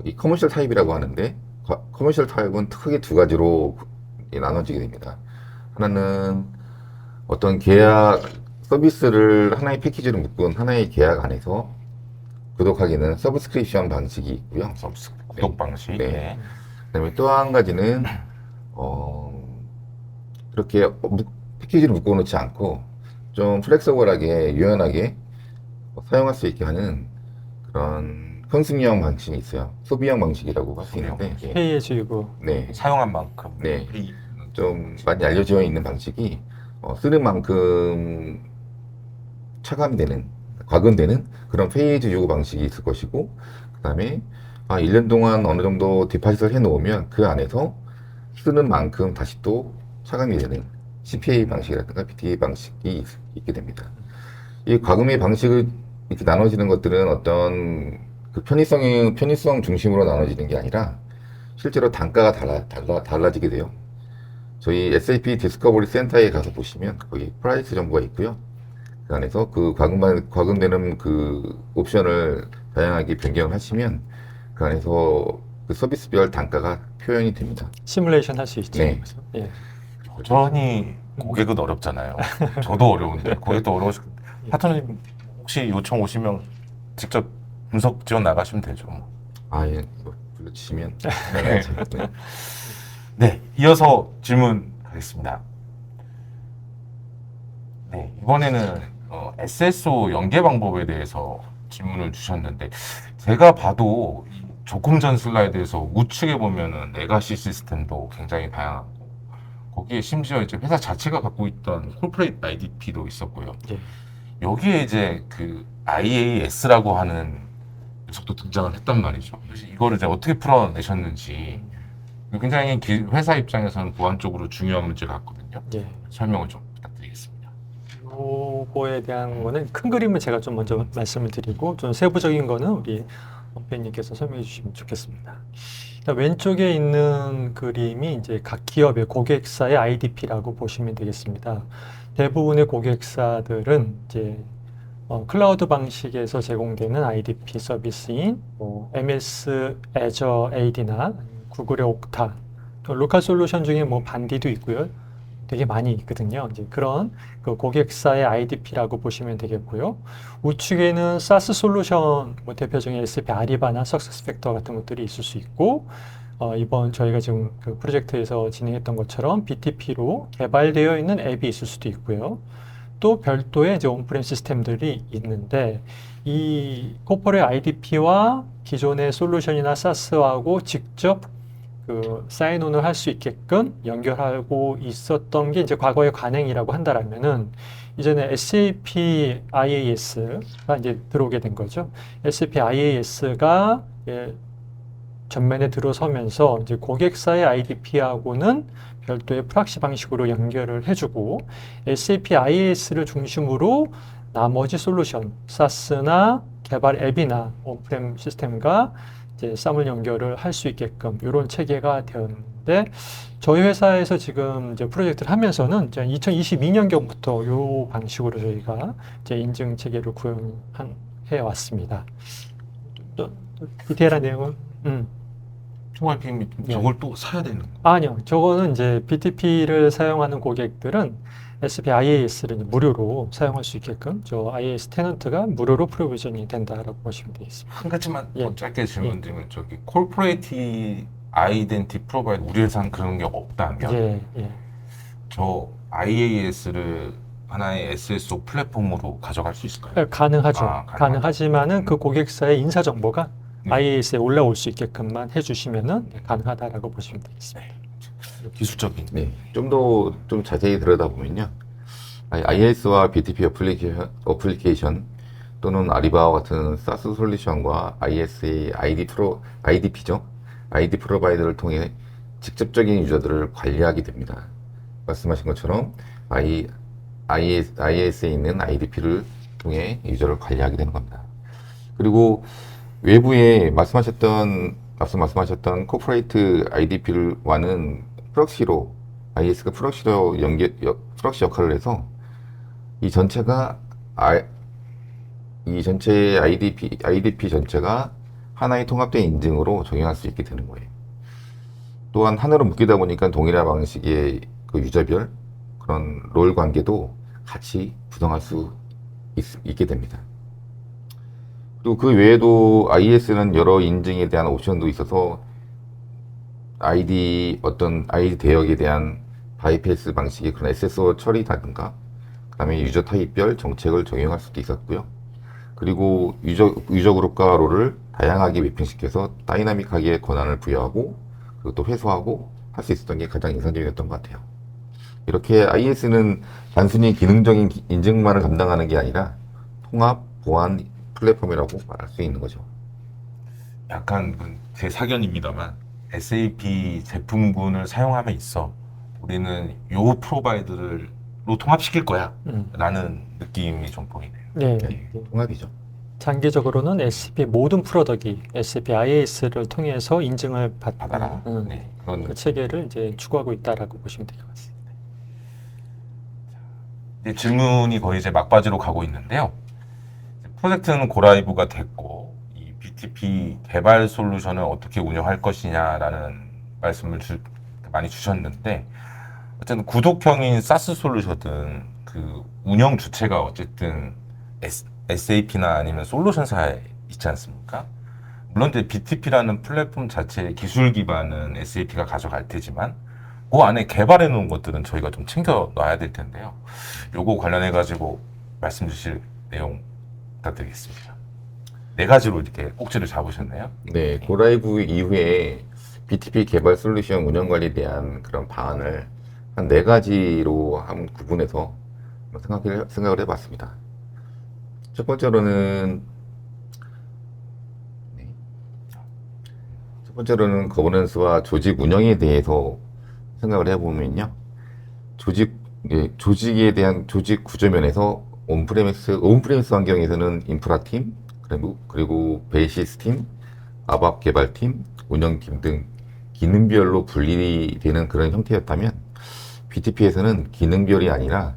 이 커머셜 타입이라고 하는데, 커머셜 타입은 크게 두 가지로 나눠지게 됩니다. 하나는 어떤 계약 서비스를 하나의 패키지로 묶은 하나의 계약 안에서 구독하기는 서브스크립션 방식이 있고요. 구독 방식. 네. 네. 그다음에 또 한 가지는 이렇게 패키지를 묶어놓지 않고 좀 플렉서블하게 유연하게 사용할 수 있게 하는 그런 현승형 방식이 있어요. 소비형 방식이라고 할 수 있는데, 예. 페이해주고 네, 사용한 만큼 네. 이- 좀 많이 알려져 있는 방식이 쓰는 만큼 차감이 되는, 과금되는 그런 페이지 요구 방식이 있을 것이고, 그 다음에 1년 동안 어느 정도 디파짓을 해놓으면 그 안에서 쓰는 만큼 다시 또 차감이 되는 CPA 방식이라든가 PTA 방식이 있게 됩니다. 이 과금의 방식을 이렇게 나눠지는 것들은 어떤 그 편의성 중심으로 나눠지는 게 아니라 실제로 단가가 달라지게 돼요. 저희 SAP 디스커버리 센터에 가서 보시면 거기 프라이스 정보가 있고요. 그 안에서 그 과금되는 그 옵션을 다양하게 변경을 하시면 그 안에서 그 서비스별 단가가 표현이 됩니다. 시뮬레이션 할 수 있죠. 네. 그래서, 예. 여전히 고객은 어렵잖아요. 저도 어려운데 고객도 어려우시. 파트너님 혹시 요청 오시면 직접 분석 지원 나가시면 되죠. 예. 뭐 불러주시면. 네. 네. 네, 이어서 질문 하겠습니다. 네, 이번에는 SSO 연계 방법에 대해서 질문을 주셨는데 제가 봐도 이 조금 전 슬라이드에서 우측에 보면은 레가시 시스템도 굉장히 다양하고 거기에 심지어 이제 회사 자체가 갖고 있던 콜포레이트 IDP도 있었고요. 예. 여기에 이제 그 IAS라고 하는 녀석도 등장을 했단 말이죠. 그래서 이거를 이제 어떻게 풀어내셨는지 굉장히 회사 입장에서는 보안적으로 중요한 문제 같거든요. 예. 설명을 좀 부탁드리겠습니다. 요거에 대한 거는 큰 그림은 제가 좀 먼저 말씀을 드리고 좀 세부적인 거는 우리 원배님께서 설명해 주시면 좋겠습니다. 일단 왼쪽에 있는 그림이 이제 각 기업의 고객사의 IDP라고 보시면 되겠습니다. 대부분의 고객사들은 이제 클라우드 방식에서 제공되는 IDP 서비스인 MS Azure AD나 구글의 옥타, 또 로컬 솔루션 중에 반디도 있고요. 되게 많이 있거든요. 이제 그런 그 고객사의 IDP라고 보시면 되겠고요. 우측에는 SaaS 솔루션, 대표적인 SAP 아리바나 석세스팩터 같은 것들이 있을 수 있고, 이번 저희가 지금 그 프로젝트에서 진행했던 것처럼 BTP로 개발되어 있는 앱이 있을 수도 있고요. 또 별도의 이제 온프렘 시스템들이 있는데, 이 코퍼레 IDP와 기존의 솔루션이나 SaaS하고 직접 그 사인온을 할 수 있게끔 연결하고 있었던 게 이제 과거의 관행이라고 한다라면은 이제는 SAP IaaS가 이제 들어오게 된 거죠. SAP IaaS가 전면에 들어서면서 이제 고객사의 IDP하고는 별도의 프락시 방식으로 연결을 해주고 SAP IaaS를 중심으로 나머지 솔루션, SaaS나 개발 앱이나 온프렘 시스템과 이제 쌈을 연결을 할 수 있게끔 이런 체계가 되었는데 저희 회사에서 지금 이제 프로젝트를 하면서는 이제 2022년경부터 이 방식으로 저희가 이제 인증 체계를 구현해 왔습니다. 또 디테일한 내용은 총알PM이 저걸 또 사야 되는 거. 아니요. 저거는 이제 BTP를 사용하는 고객들은 SAP IaaS를 무료로 사용할 수 있게끔 저 IaaS 테넌트가 무료로 프로비전이 된다라고 보시면 되겠습니다. 한 가지만 예. 더 짧게 질문드리면 저기 콜포레이티 아이덴티 프로바이드 우리 회사는 그런 게 없다면 예. 저 IAS를 하나의 SSO 플랫폼으로 가져갈 수 있을까요? 가능하죠. 가능하죠. 가능하지만은 그 고객사의 인사 정보가 네. IaaS에 올라올 수 있게끔만 해주시면은 가능하다라고 보시면 되겠습니다. 기술적인. 네, 좀 자세히 들여다보면요. IaaS와 BTP 어플리케이션 또는 아리바와 같은 SaaS 솔루션과 IaaS의 IDP죠. ID 프로바이더를 통해 직접적인 유저들을 관리하게 됩니다. 말씀하신 것처럼 IaaS에 있는 IDP를 통해 유저를 관리하게 되는 겁니다. 그리고 외부에 말씀하셨던 코퍼레이트 IDP와는 프록시로 IaaS가 프록시로 프록시 역할을 해서 이 전체가 이 전체의 IDP 전체가 하나의 통합된 인증으로 적용할 수 있게 되는 거예요. 또한 하나로 묶이다 보니까 동일한 방식의 그 유저별 그런 롤 관계도 같이 구성할 수 있게 됩니다. 그리고 그 외에도 IaaS는 여러 인증에 대한 옵션도 있어서 아이디 대역에 대한 바이패스 방식의 그런 SSO 처리라든가 그다음에 유저 타입별 정책을 적용할 수도 있었고요. 그리고 유저 그룹과 롤을 다양하게 매핑시켜서 다이나믹하게 권한을 부여하고 그리고 또 회수하고 할 수 있었던 게 가장 인상적이었던 것 같아요. 이렇게 IS는 단순히 기능적인 인증만을 감당하는 게 아니라 통합, 보안 플랫폼이라고 말할 수 있는 거죠. 약간 제 사견입니다만 SAP 제품군을 사용함에 있어 우리는 요 프로바이더로 통합시킬 거야 라는 느낌이 좀 보이네요. 네. 네, 통합이죠. 장기적으로는 SAP 모든 프로덕이 SAP IAS를 통해서 인증을 받아라. 받는 네, 그런 그 체계를 이제 추구하고 있다라고 보시면 될 것 같습니다. 이제 질문이 거의 이제 막바지로 가고 있는데요. 프로젝트는 고라이브가 됐고 이 BTP 개발 솔루션을 어떻게 운영할 것이냐라는 말씀을 많이 주셨는데 어쨌든 구독형인 SaaS 솔루션은 그 운영 주체가 어쨌든 SAP나 아니면 솔루션사에 있지 않습니까? 물론 이제 BTP라는 플랫폼 자체의 기술 기반은 SAP가 가져갈 테지만 그 안에 개발해 놓은 것들은 저희가 좀 챙겨 놔야 될 텐데요. 요거 관련해 가지고 말씀 주실 내용 부탁드리겠습니다. 네 가지로 이렇게 꼭지를 잡으셨네요. 네, 고라이브 이후에 BTP 개발 솔루션 운영 관리에 대한 그런 방안을 한 네 가지로 한번 구분해서 생각을 해봤습니다. 첫 번째로는 거버넌스와 조직 운영에 대해서 생각을 해보면요. 조직에 대한 조직 구조 면에서 온프레미스 환경에서는 인프라팀, 그리고 베이시스팀, 아밥 개발팀, 운영팀 등 기능별로 분리되는 그런 형태였다면 BTP에서는 기능별이 아니라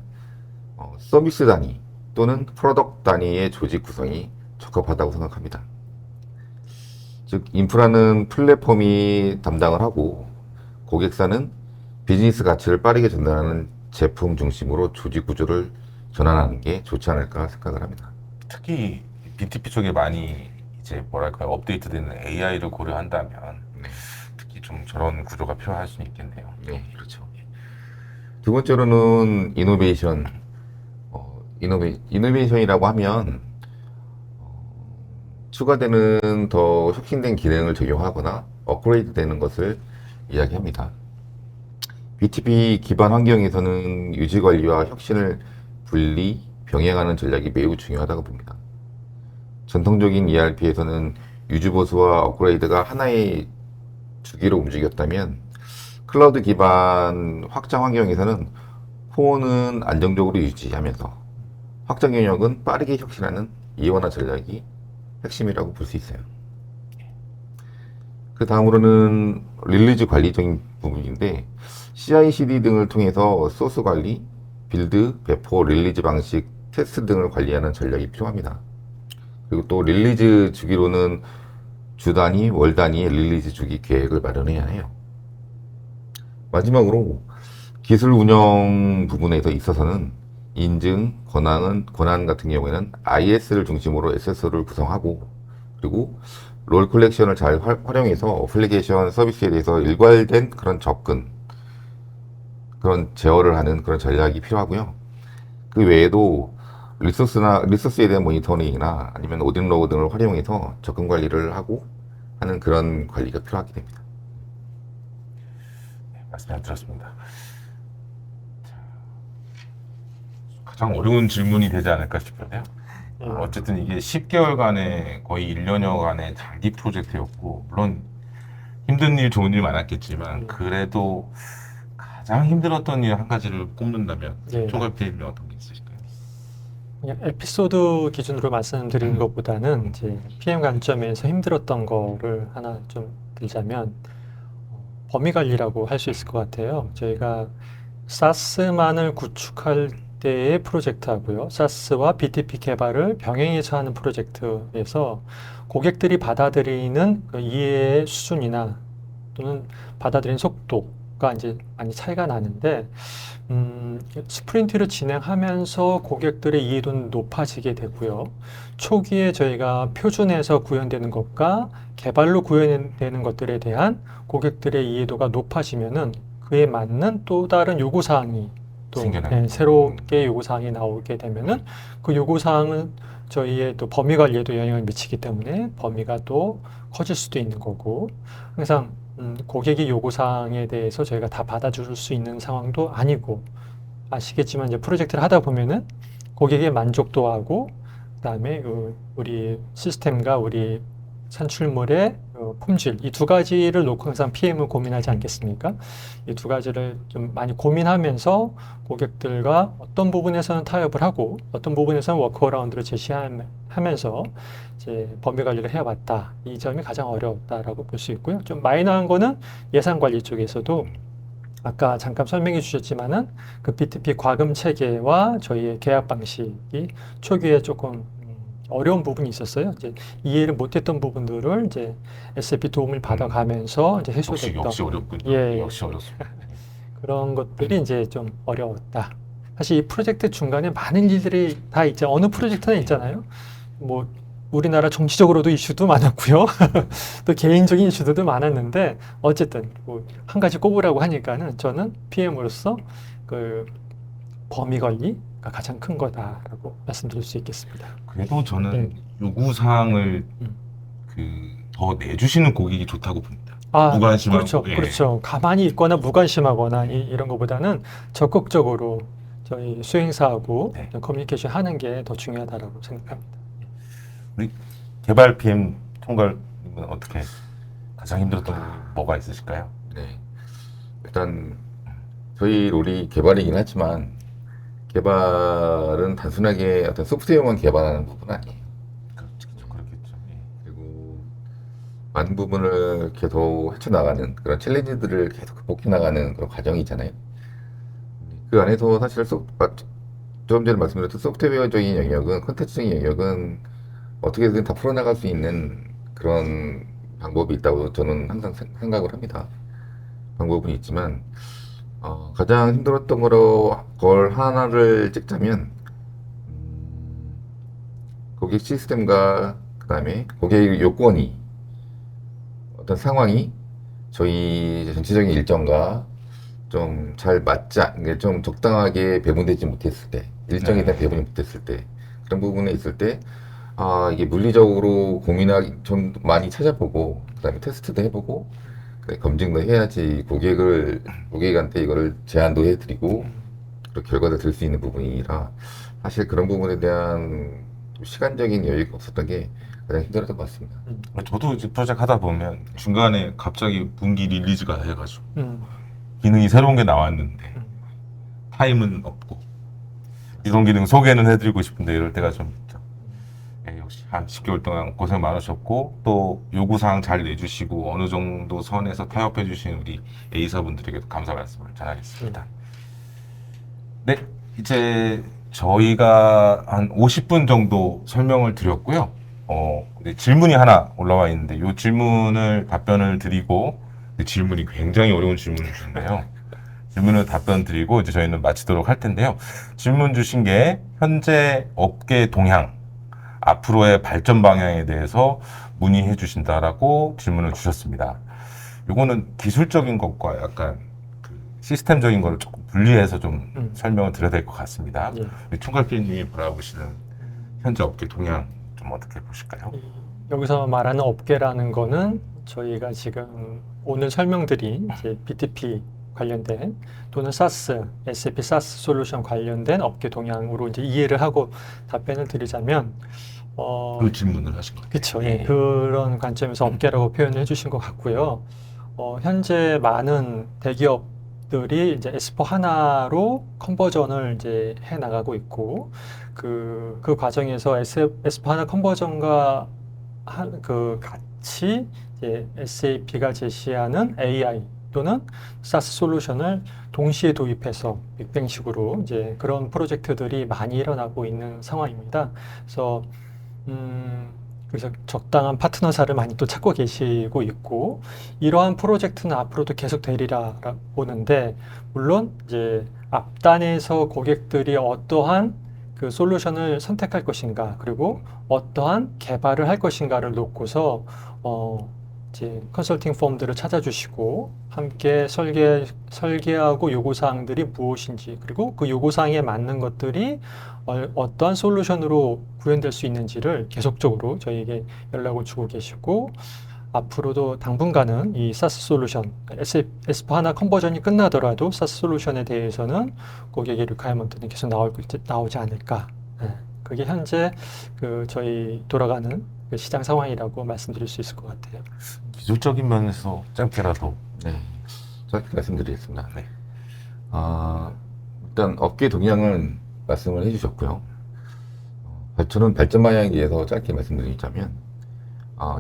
서비스 단위 또는 프로덕트 단위의 조직 구성이 적합하다고 생각합니다. 즉 인프라는 플랫폼이 담당을 하고 고객사는 비즈니스 가치를 빠르게 전달하는 제품 중심으로 조직 구조를 전환하는 게 좋지 않을까 생각을 합니다. 특히 BTP 쪽에 많이 이제 뭐랄까요 업데이트되는 AI를 고려한다면 특히 좀 저런 구조가 필요할 수 있겠네요. 네, 그렇죠. 두 번째로는 이노베이션이라고 하면 추가되는 더 혁신된 기능을 적용하거나 업그레이드 되는 것을 이야기합니다. BTP 기반 환경에서는 유지 관리와 혁신을 병행하는 전략이 매우 중요하다고 봅니다. 전통적인 ERP에서는 유지 보수와 업그레이드가 하나의 주기로 움직였다면 클라우드 기반 확장 환경에서는 코어는 안정적으로 유지하면서 확장 영역은 빠르게 혁신하는 이원화 전략이 핵심이라고 볼 수 있어요. 그 다음으로는 릴리즈 관리적인 부분인데 CI/CD 등을 통해서 소스 관리, 빌드, 배포, 릴리즈 방식, 테스트 등을 관리하는 전략이 필요합니다. 그리고 또 릴리즈 주기로는 주 단위, 월 단위의 릴리즈 주기 계획을 마련해야 해요. 마지막으로 기술 운영 부분에서 있어서는 인증, 권한 같은 경우에는 IS를 중심으로 SSO를 구성하고 그리고 롤 컬렉션을 잘 활용해서 어플리케이션 서비스에 대해서 일괄된 그런 접근, 그런 제어를 하는 그런 전략이 필요하고요. 그 외에도 리소스에 대한 모니터링이나 아니면 오딘 로그 등을 활용해서 접근 관리를 하고 하는 그런 관리가 필요하게 됩니다. 말씀 잘 들었습니다. 가장 어려운 질문이 되지 않을까 싶은데요. 어쨌든 이게 10개월간의 거의 1년여간의 장기 프로젝트였고 물론 힘든 일 좋은 일 많았겠지만 그래도 가장 힘들었던 일 한 가지를 꼽는다면 네. 총괄팀이 어떤 게 있으실까요? 그냥 에피소드 기준으로 말씀드리는 것보다는 이제 PM 관점에서 힘들었던 거를 하나 좀 들자면 범위 관리라고 할 수 있을 것 같아요. 저희가 SaaS만을 구축할 때의 프로젝트하고요. SaaS와 BTP 개발을 병행해서 하는 프로젝트에서 고객들이 받아들이는 그 이해의 수준이나 또는 받아들이는 속도가 이제 많이 차이가 나는데 스프린트를 진행하면서 고객들의 이해도는 높아지게 되고요. 초기에 저희가 표준에서 구현되는 것과 개발로 구현되는 것들에 대한 고객들의 이해도가 높아지면은 그에 맞는 또 다른 요구사항이 또 생겨나는 새롭게 요구사항이 나오게 되면은 그 요구사항은 저희의 또 범위 관리에도 영향을 미치기 때문에 범위가 또 커질 수도 있는 거고 항상 고객의 요구사항에 대해서 저희가 다 받아줄 수 있는 상황도 아니고 아시겠지만 이제 프로젝트를 하다 보면은 고객의 만족도하고 그다음에 우리 시스템과 우리 산출물의 품질 이 두 가지를 놓고 항상 PM을 고민하지 않겠습니까? 이 두 가지를 좀 많이 고민하면서 고객들과 어떤 부분에서는 타협을 하고 어떤 부분에서는 워크어라운드를 제시하면서 이제 범위 관리를 해왔다. 이 점이 가장 어려웠다라고 볼 수 있고요. 좀 마이너한 거는 예산 관리 쪽에서도 아까 잠깐 설명해 주셨지만은 그 B2P 과금 체계와 저희의 계약 방식이 초기에 조금 어려운 부분이 있었어요. 이제 이해를 못했던 부분들을 이제 SAP 도움을 받아가면서 이제 해소됐던 역시 어렵군요. 예, 역시 어렵습니다. 그런 것들이 이제 좀 어려웠다. 사실 이 프로젝트 중간에 많은 일들이 다 있죠. 어느 프로젝트는 있잖아요. 뭐 우리나라 정치적으로도 이슈도 많았고요. 또 개인적인 이슈들도 많았는데 어쨌든 뭐 한 가지 꼽으라고 하니까는 저는 PM으로서 그 범위 관리가 가장 큰 거다라고 말씀드릴 수 있겠습니다. 그래도 저는 네. 요구사항을 음. 더 내주시는 고객이 좋다고 봅니다. 아, 무관심하고, 그렇죠, 예. 그렇죠. 가만히 있거나 무관심하거나 이런 것보다는 적극적으로 저희 수행사하고 네. 커뮤니케이션 하는 게 더 중요하다라고 생각합니다. 우리 개발 PM 총괄님은 어떻게 가장 힘들었던 부분이 뭐가 있으실까요? 네. 일단 저희 롤이 개발이긴 하지만 개발은 단순하게 어떤 소프트웨어만 개발하는 부분은 아니에요. 그렇죠, 그렇겠죠. 예. 그리고 많은 부분을 계속 헤쳐나가는 그런 챌린지들을 계속 극복해 나가는 그런 과정이잖아요. 그 안에서 사실 좀 전에 말씀드렸던 소프트웨어적인 영역은, 콘텐츠적인 영역은 어떻게든 다 풀어나갈 수 있는 그런 방법이 있다고 저는 항상 생각을 합니다. 방법은 있지만 가장 힘들었던 걸 하나를 찍자면 고객 시스템과 그다음에 고객 요건이 어떤 상황이 저희 전체적인 일정과 좀 잘 맞지 좀 적당하게 배분되지 못했을 때 일정에 대한 배분이 못했을 때 그런 부분에 있을 때 이게 물리적으로 고민하기 좀 많이 찾아보고 그다음에 테스트도 해보고 검증도 해야지 고객한테 이거를 제안도 해드리고 그 결과도 들 수 있는 부분이라 사실 그런 부분에 대한 시간적인 여유가 없었던 게 가장 힘들었던 것 같습니다. 저도 이제 프로젝트 하다 보면 중간에 갑자기 분기 릴리즈가 해가지고 기능이 새로운 게 나왔는데 타임은 없고 이런 기능 소개는 해드리고 싶은데 이럴 때가 좀 있죠. 역시 한 10개월 동안 고생 많으셨고 또 요구사항 잘 내주시고 어느 정도 선에서 타협해 주신 우리 A사분들에게도 감사 말씀을 전하겠습니다. 네, 이제 저희가 한 50분 정도 설명을 드렸고요. 이제 질문이 하나 올라와 있는데 이 질문을 답변을 드리고 질문이 굉장히 어려운 질문을 주셨네요. 질문을 답변 드리고 이제 저희는 마치도록 할 텐데요. 질문 주신 게 현재 업계 동향, 앞으로의 발전 방향에 대해서 문의해 주신다라고 질문을 주셨습니다. 요거는 기술적인 것과 약간 그 시스템적인 거를 조금 분리해서 좀 설명을 드려야 될 것 같습니다. 예. 우리 총괄 PD님이 바라보시는 현재 업계 동향 좀 어떻게 보실까요? 여기서 말하는 업계라는 거는 저희가 지금 오늘 설명드린 이제 BTP 관련된 또는 SaaS, SAP SaaS 솔루션 관련된 업계 동향으로 이제 이해를 하고 답변을 드리자면 그 질문을 하신 거예요. 그렇죠. 예. 그런 관점에서 업계라고 표현을 해주신 것 같고요. 현재 많은 대기업들이 이제 S4 하나로 컨버전을 이제 해 나가고 있고 그 과정에서 S4 하나 컨버전과 같이 이제 SAP가 제시하는 AI 또는 SaaS 솔루션을 동시에 도입해서 빅뱅식으로 이제 그런 프로젝트들이 많이 일어나고 있는 상황입니다. 그래서 적당한 파트너사를 많이 또 찾고 계시고 있고 이러한 프로젝트는 앞으로도 계속 되리라 보는데 물론 이제 앞단에서 고객들이 어떠한 그 솔루션을 선택할 것인가 그리고 어떠한 개발을 할 것인가를 놓고서 이제 컨설팅 펌들을 찾아주시고 함께 설계하고 요구사항들이 무엇인지 그리고 그 요구사항에 맞는 것들이 어떠한 솔루션으로 구현될 수 있는지를 계속적으로 저희에게 연락을 주고 계시고 앞으로도 당분간은 이 사스 솔루션, S/4HANA 컨버전이 끝나더라도 사스 솔루션에 대해서는 고객의 리퀘어먼트는 계속 나오지 않을까. 네. 그게 현재 저희 돌아가는 그 시장 상황이라고 말씀드릴 수 있을 것 같아요. 기술적인 면에서 짧게라도. 네, 짧게 말씀드리겠습니다. 네. 일단 업계 동향은 말씀을 해주셨고요. 저는 발전 방향에 대해서 짧게 말씀드리자면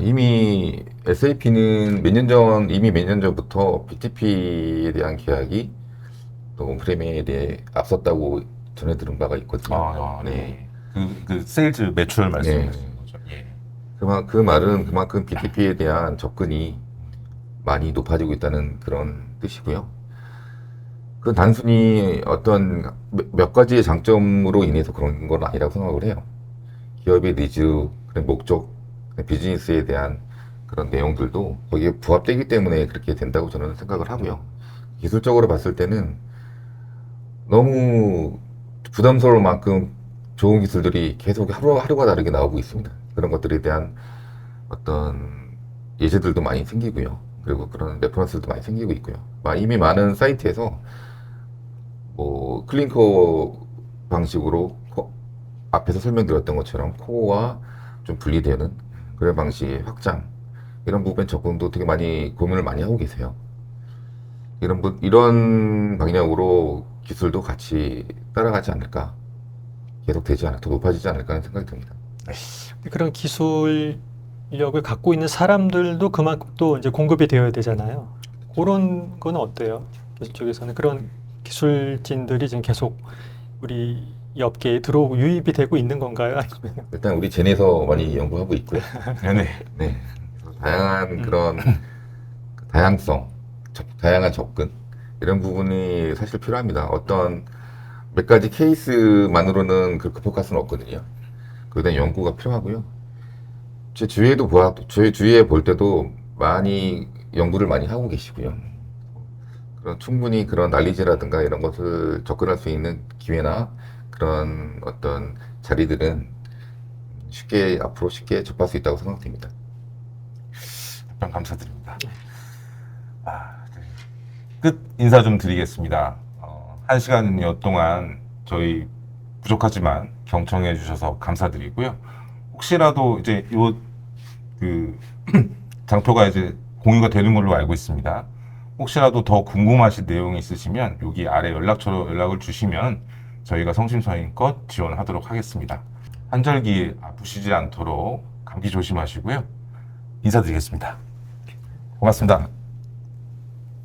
이미 SAP는 몇 년 전부터 BTP에 대한 계약이 또 온프레미에 대해 앞섰다고 전해 들은 바가 있거든요. 네. 그 세일즈 매출 말씀이신 네. 거죠. 예. 그 말은 그만큼 BTP에 대한 접근이 많이 높아지고 있다는 그런 뜻이고요. 그 단순히 어떤 몇 가지의 장점으로 인해서 그런 건 아니라고 생각을 해요. 기업의 니즈, 목적, 비즈니스에 대한 그런 내용들도 거기에 부합되기 때문에 그렇게 된다고 저는 생각을 하고요. 기술적으로 봤을 때는 너무 부담스러울 만큼 좋은 기술들이 계속 하루가 다르게 나오고 있습니다. 그런 것들에 대한 어떤 예제들도 많이 생기고요. 그리고 그런 레퍼런스도 많이 생기고 있고요. 이미 많은 사이트에서 뭐 클린코어 방식으로 앞에서 설명드렸던 것처럼 코어와 좀 분리되는 그런 방식의 확장 이런 부분 접근도 되게 많이 고민을 많이 하고 계세요. 이런 방향으로 기술도 같이 따라가지 않을까, 계속 더 높아지지 않을까 하는 생각이 듭니다. 그런 기술력을 갖고 있는 사람들도 그만큼 또 이제 공급이 되어야 되잖아요. 그런 건 어때요? 기술 쪽에서는 그런 기술진들이 지금 계속 우리 이 업계에 들어오고 유입이 되고 있는 건가요? 아니면 일단 우리 젠에서 많이 연구하고 있고요. 네네. 네. 다양한 그런 다양성, 다양한 접근 이런 부분이 사실 필요합니다. 어떤 몇 가지 케이스만으로는 그 극복할 수는 없거든요. 그에 대한 연구가 필요하고요. 제 주위에 볼 때도 많이 연구를 많이 하고 계시고요. 충분히 그런 난리지라든가 이런 것을 접근할 수 있는 기회나 그런 어떤 자리들은 앞으로 쉽게 접할 수 있다고 생각됩니다. 답변 감사드립니다. 네. 끝 인사 좀 드리겠습니다. 1시간여 동안 저희 부족하지만 경청해 주셔서 감사드리고요. 혹시라도 이제 장표가 이제 공유가 되는 걸로 알고 있습니다. 혹시라도 더 궁금하신 내용이 있으시면 여기 아래 연락처로 연락을 주시면 저희가 성심성의껏 지원하도록 하겠습니다. 환절기 아프시지 않도록 감기 조심하시고요. 인사드리겠습니다. 고맙습니다.